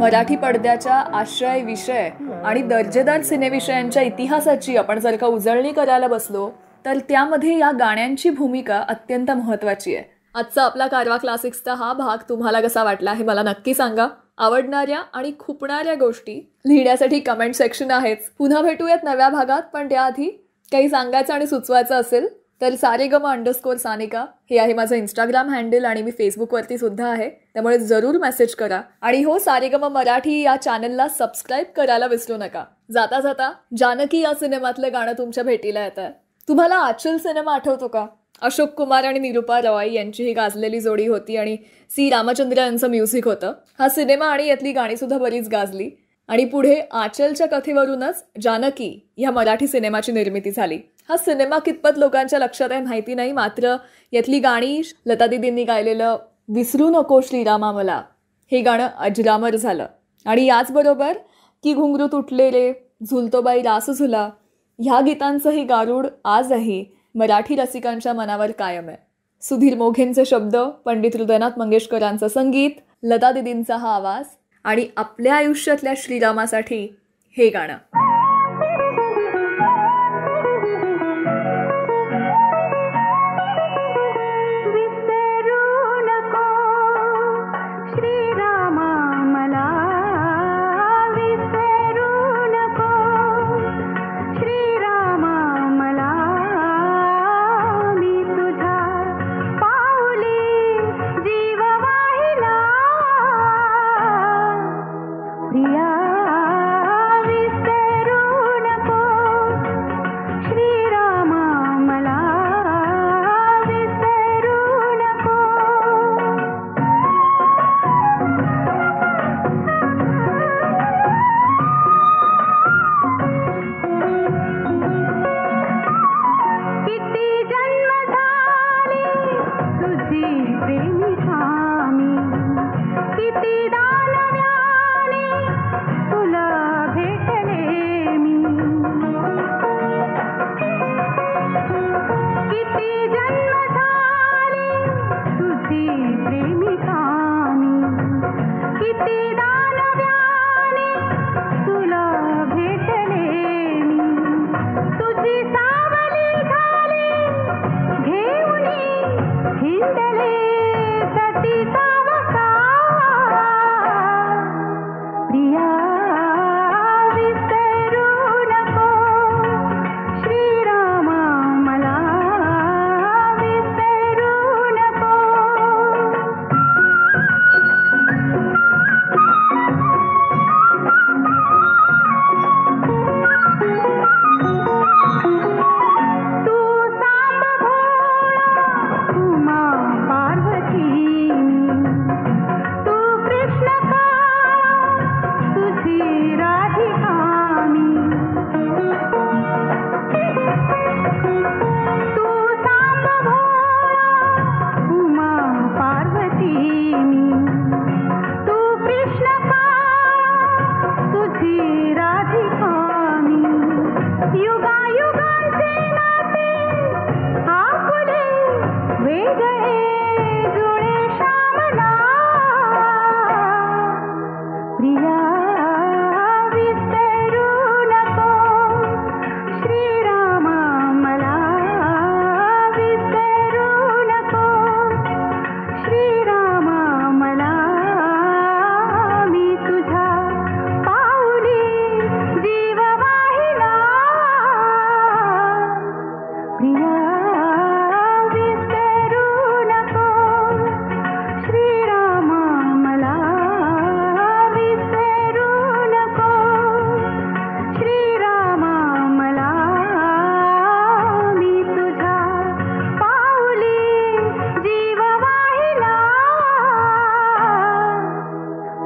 मराठी पडद्याच्या आश्रय विषय आणि दर्जेदार सिनेविषयांच्या इतिहासाची आपण जर का उजळणी करायला बसलो तर त्यामध्ये या गाण्यांची भूमिका अत्यंत महत्त्वाची आहे. आजचा आपला कारवा क्लासिक्सचा हा भाग तुम्हाला कसा वाटला हे मला नक्की सांगा. आवडणाऱ्या आणि खुपणाऱ्या गोष्टी लिहिण्यासाठी कमेंट सेक्शन आहेच. पुन्हा भेटूयात नव्या भागात, पण त्याआधी काही सांगायचं आणि सुचवायचं असेल तर saregama_sanika हे आहे माझं इंस्टाग्राम हँडल आणि मी फेसबुकवरती सुद्धा आहे, त्यामुळे जरूर मेसेज करा. आणि हो, सारेगमा मराठी या चॅनलला सबस्क्राईब करायला विसरू नका. जाता जाता जानकी या सिनेमातलं गाणं तुमच्या भेटीला येत आहे. तुम्हाला आचल सिनेमा आठवतो का? अशोक कुमार आणि निरुपा रॉय यांची ही गाजलेली जोडी होती आणि सी रामचंद्र यांचं म्युझिक होतं. हा सिनेमा आणि यातली गाणी सुद्धा बरीच गाजली आणि पुढे आचलच्या कथेवरूनच जानकी या मराठी सिनेमाची निर्मिती झाली. हा सिनेमा कितपत लोकांच्या लक्षात आहे माहिती नाही, मात्र यातली गाणी लता दीदींनी गायलेलं विसरू नको श्रीरामा मला हे गाणं अजरामर झालं. आणि याचबरोबर की घुंगरू तुटले रे, झुलतो बाई रास झुला ह्या गीतांचंही गारूड आजही मराठी रसिकांच्या मनावर कायम आहे. सुधीर मोघेंचे शब्द, पंडित हृदयनाथ मंगेशकरांचं संगीत, लता दीदींचा हा आवाज आणि आपल्या आयुष्यातल्या श्रीरामासाठी हे गाणं.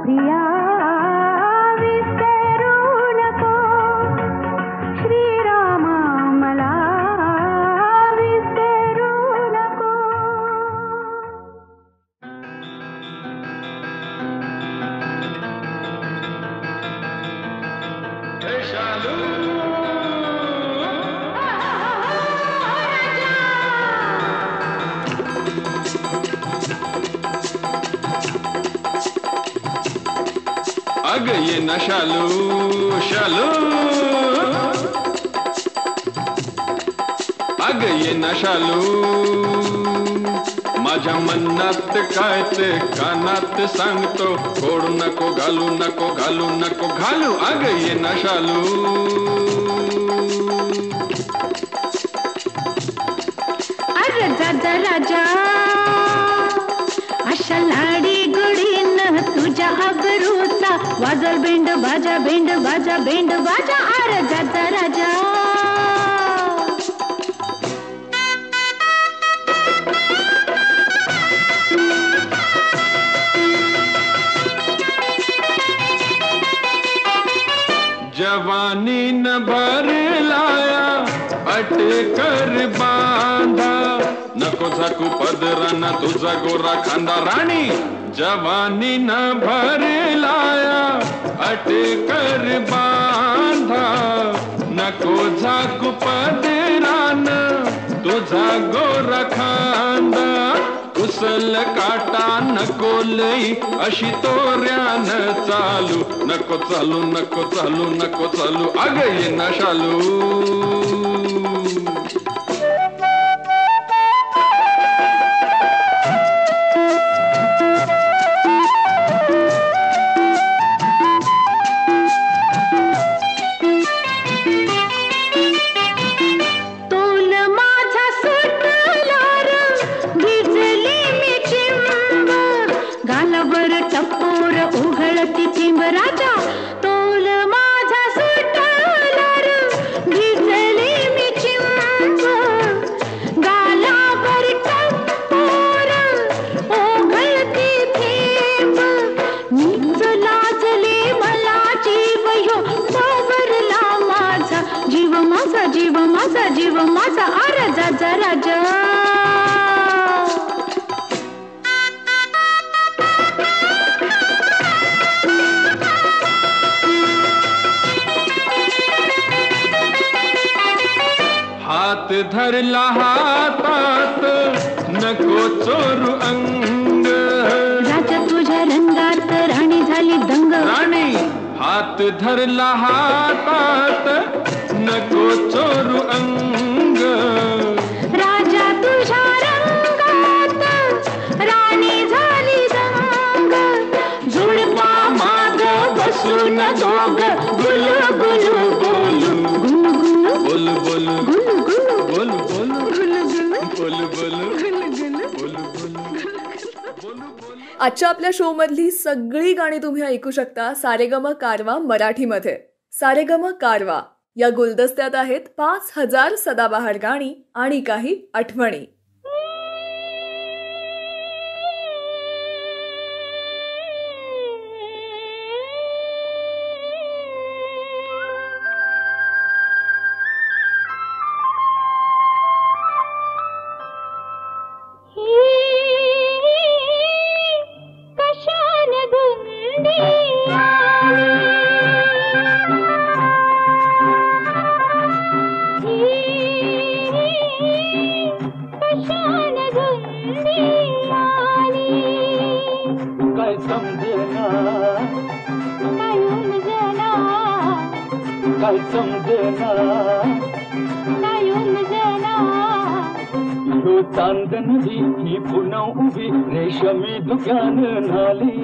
प्रिया विसरू नको श्रीरामा मला विसरू नको. अग ये ना शालू शालू, अग ये ना शालू, माझ्या मनात काय ते कानात सांगतो, कोड नको घालू नको घालू नको घालू. अग ये ना शालू. अरे दादा राजा अशा लाडी गुडीन तुझ्या अबरूचा वाजल बेंड बाजा बेंड बाजा बेंड बाजा. अरे दादा राजा जवानी न भर लाया अटकर बांधा, नको झाकू पदराना तुझा गोरा खांदा राणी. जवानी न भर लाया अटकर बांधा, नको झाकू पदराना तुझा गोरा खांदा. कुसल काटा नको लई अशी तोऱ्यान चालू, नको चालू नको चालू नको चालू. अग ये ना शालू. टपोर उघळती चिंब राजा, तोल माझा सुटलार भिजली मी चिंब. गालावर टपोर उघळती चिंब, नीच लाजले मला जीव ह्यो सावरला माझा जीव माझा जीव माझा जीव माझा. अरे जा राजा. हात धरला हातात नको चोरू अंग, राजा तुझ्या रंगात राणी झाली दंग. राणी हात धरला हातात नको चोरू अंग, राजा तुझ्या रंगात राणी झाली दंग. जुळपा माग बसून दोघ गुलू गुलू बोलू, बोलू बोलू गुलू गुलू बोलू बोलू गुलू बोलू बोलू. आजच्या आपल्या शो मधली सगळी गाणी तुम्ही ऐकू शकता सारेगम कारवा मराठीमध्ये. सारेगम कारवा या गुलदस्त्यात आहेत 5000 सदाबहार गाणी आणि काही आठवणी. चांदन ही पुन्हा उभी रेशमी दुकान नाली.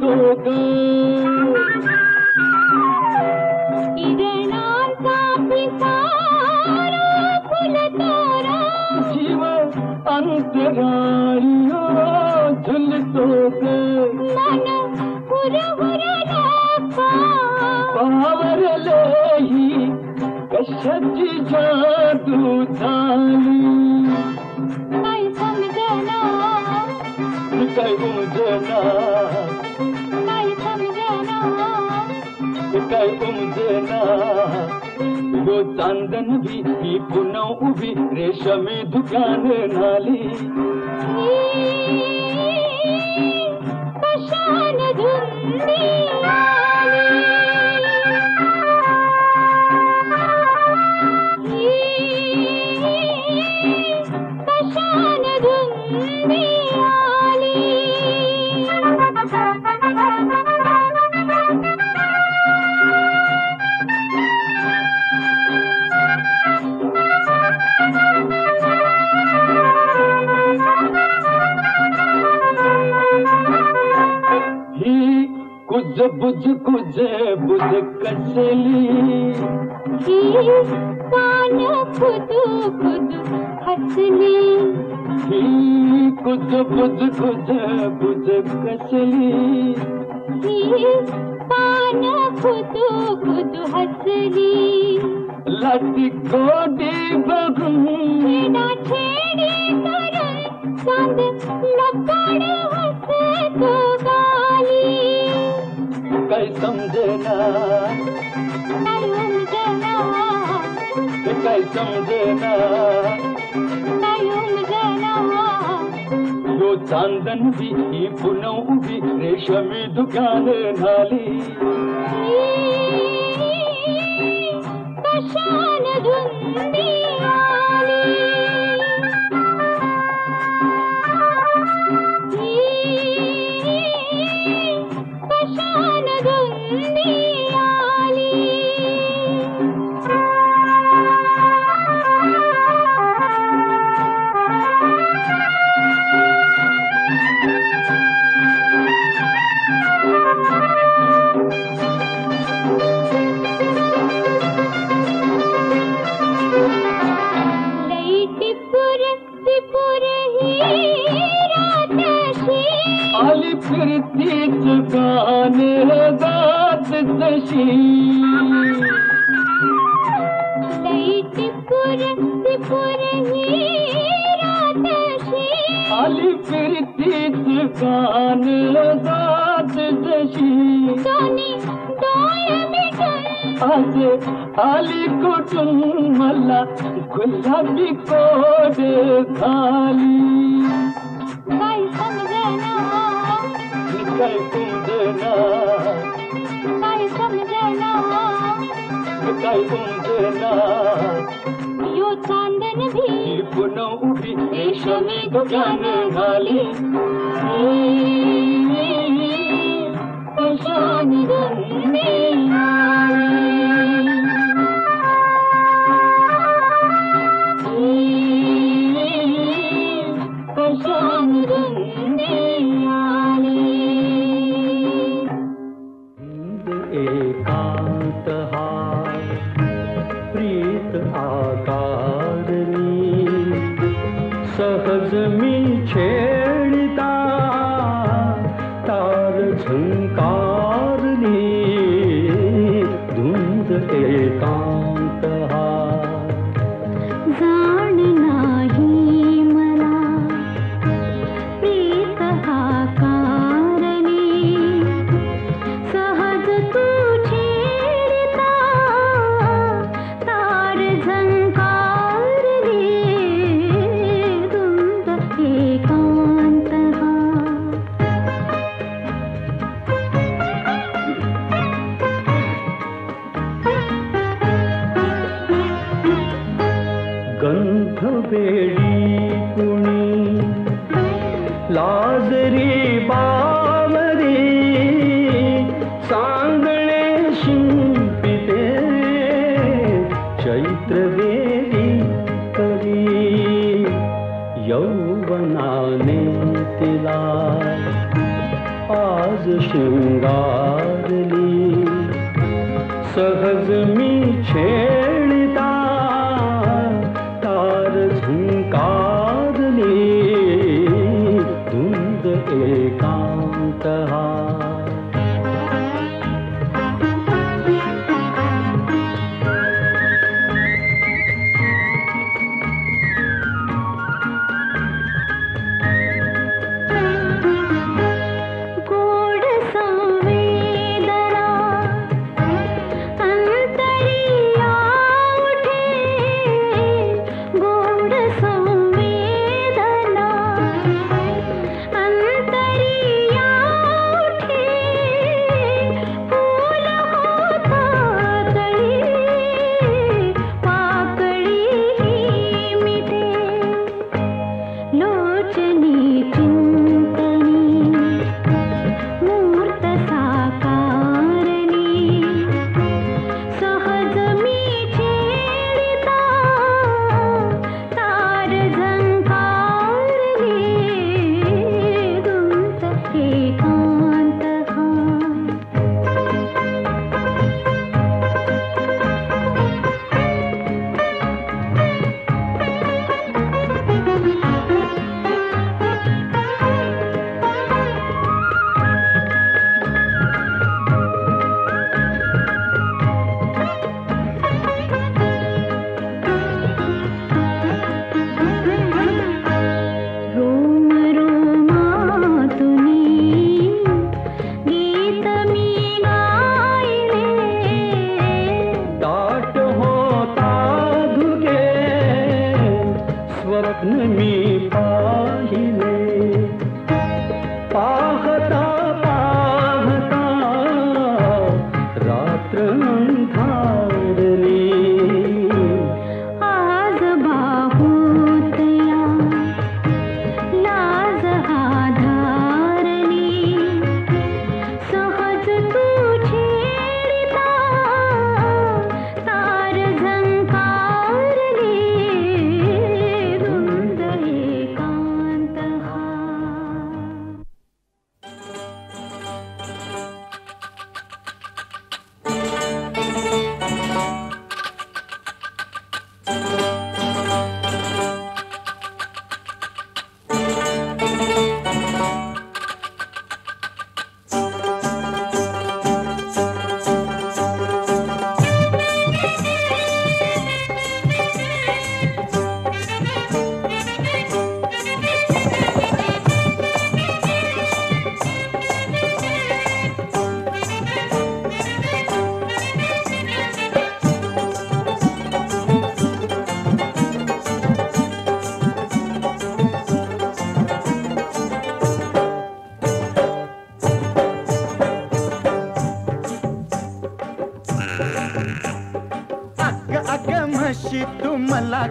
झुलतो ग किरणांचा पिसारा फुलतोरा जीव अंतराळी झुलतो ग मन हुरहुरला पावरले ही कशाची जादू झाली काय समजना काय उमजना काय समजना काय उमजना यो चांदन भी ही पुन्हा उभी रेशमी दुकान नाली कशान धुंदी कशान धुंदी कुछ बुझ कसली ही कान खुदू खुदू हसली ही कुछ बुझ कसली ही कान खुदू खुदू हसली लाटी गोडी बघून छेडी करून चांद लपड हसतो गाली काय समजना काय उमजना काय समजना काय उमजना यो चांदन भी ही पुन्हा उभी रेशमी दुकान नाली कशान धुंदी कशान धुंदी आली फिरतीच गाण गात तशी आली फिरतीच गाण गात जशी आज आली कुठून मला गुलाबी कोड खाली काय समजना काय उमजना काय समजना काय उमजना यो चांदन भी पुन्हा उभी रेशमी दुकान घाली कशान धुंदी कशान धुंदी एकांत हा प्रीत आकारणी सहज मी छेडिता तार झंकारणी धुंद एकांत हा जाण नाही मला प्रीत हा कारणी सहज तू छेडता तार झंकारणी धुंद एकांत हा गंध वेळी कुणी लाजरी बावरी सांगणे शिंपिते चैत्रवेदी करी यौवनाने तिला आज शिंपिते झिंगारली सहज मी छेडता तार झुंकारली धुंद एकांत हा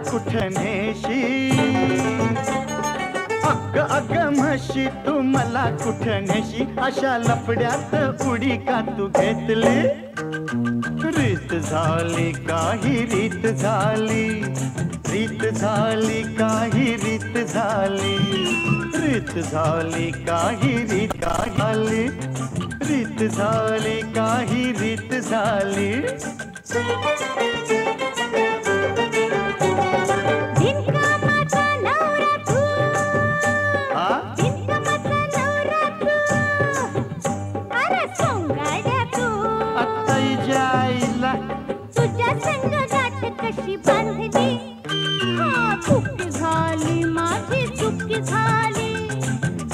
कुठं नेशी अग अग म्हशी तू मला कुठं नेशी अशा लफड्यात उडी का तू घेतली रीत झाली काही रीत झाली रीत झाली काही रीत झाली रीत झाली काही रीत झाली रीत झाली काही रीत झाली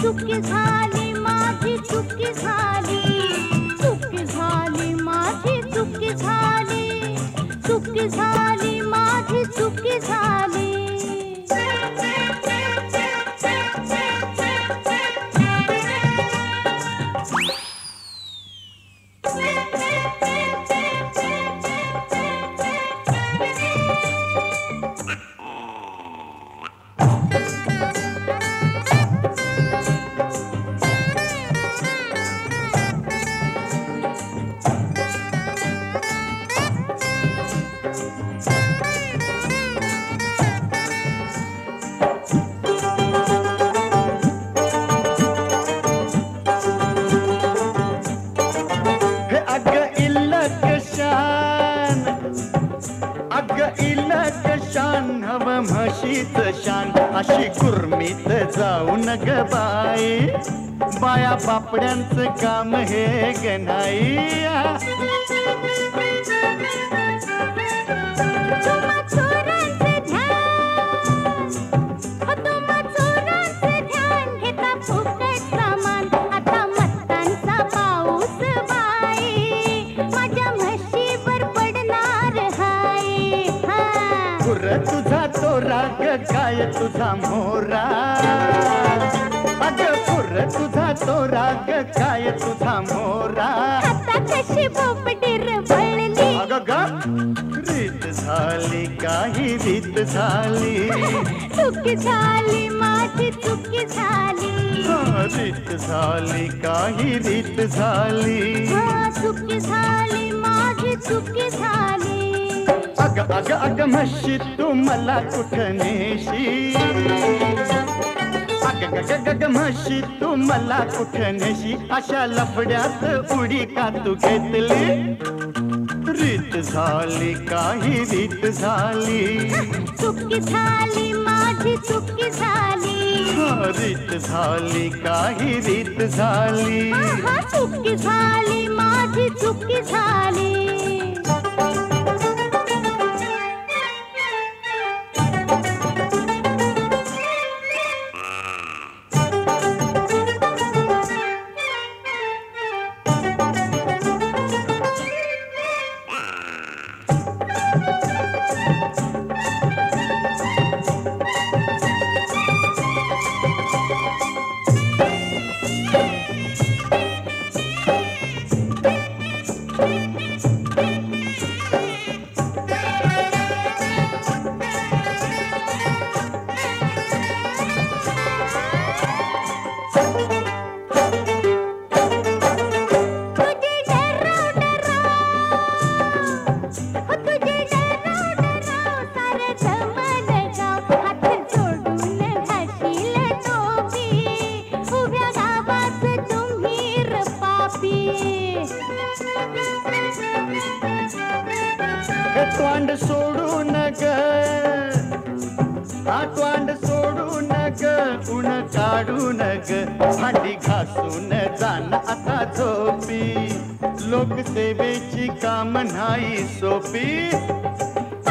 चुकी झाली माझी चुकी झाली चुकी झाली माझी चुकी झाली चुकी अशीच शान अशी गुरमीत जाऊ नग बाई बाया बापड्यांचं काम हे गणाई तुझा तो राग काय तुझा मोरा अगं पुर तुझा तो राग काय तुझा मोरा आता कशी बोपडीर वळली अगं ग रीत झाली काही रीत झाली चुकी झाली माझी चुकी झाली रीत झाली काही रीत झाली चुकी झाली माझी चुकी झाली अग अग अग म्हशी तू मला कुठं नेशी अग ग ग ग म्हशी तू मला कुठं नेशी अशा लफड्यात उडी का तू घेतली रीत झाली काही रीत झाली चुकी झाली माझी चुकी झाली रीत झाली काही रीत झाली चुकी झाली माझी चुकी झाली तोंड सोडू नग तोंड सोडू नग उन काढू नग भांडी घासून जाण आता झोपी लोकसेवेची काम नाही सोपी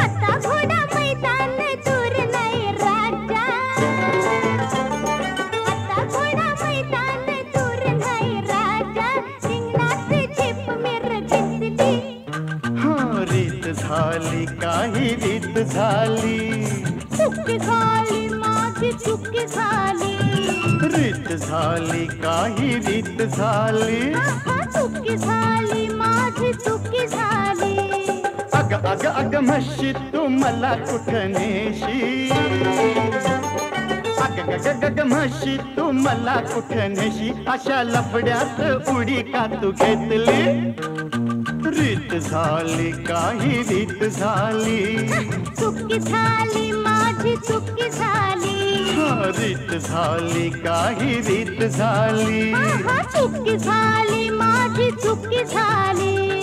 आता घोडा मैदान दूर नाही राजा आता घोडा मैदान दूर नाही राजा रिंगणाची झीप मिर घेतली रीत झाली काही रीत झाली चुकी झाली माझी चुकी झाली रीत झाली काही रीत झाली चुकी झाली माझी चुकी झाली अग अग अग म्हशी तू मला कुठं नेशी अग ग ग ग म्हशी तू मला कुठं नेशी अशा लफड्यात उडी का तू घेतली रीत झाली काही रीत झाली चुकी झाली माझी चुकी झाली रीत झाली काही रीत झाली चुकी झाली माझी चुकी झाली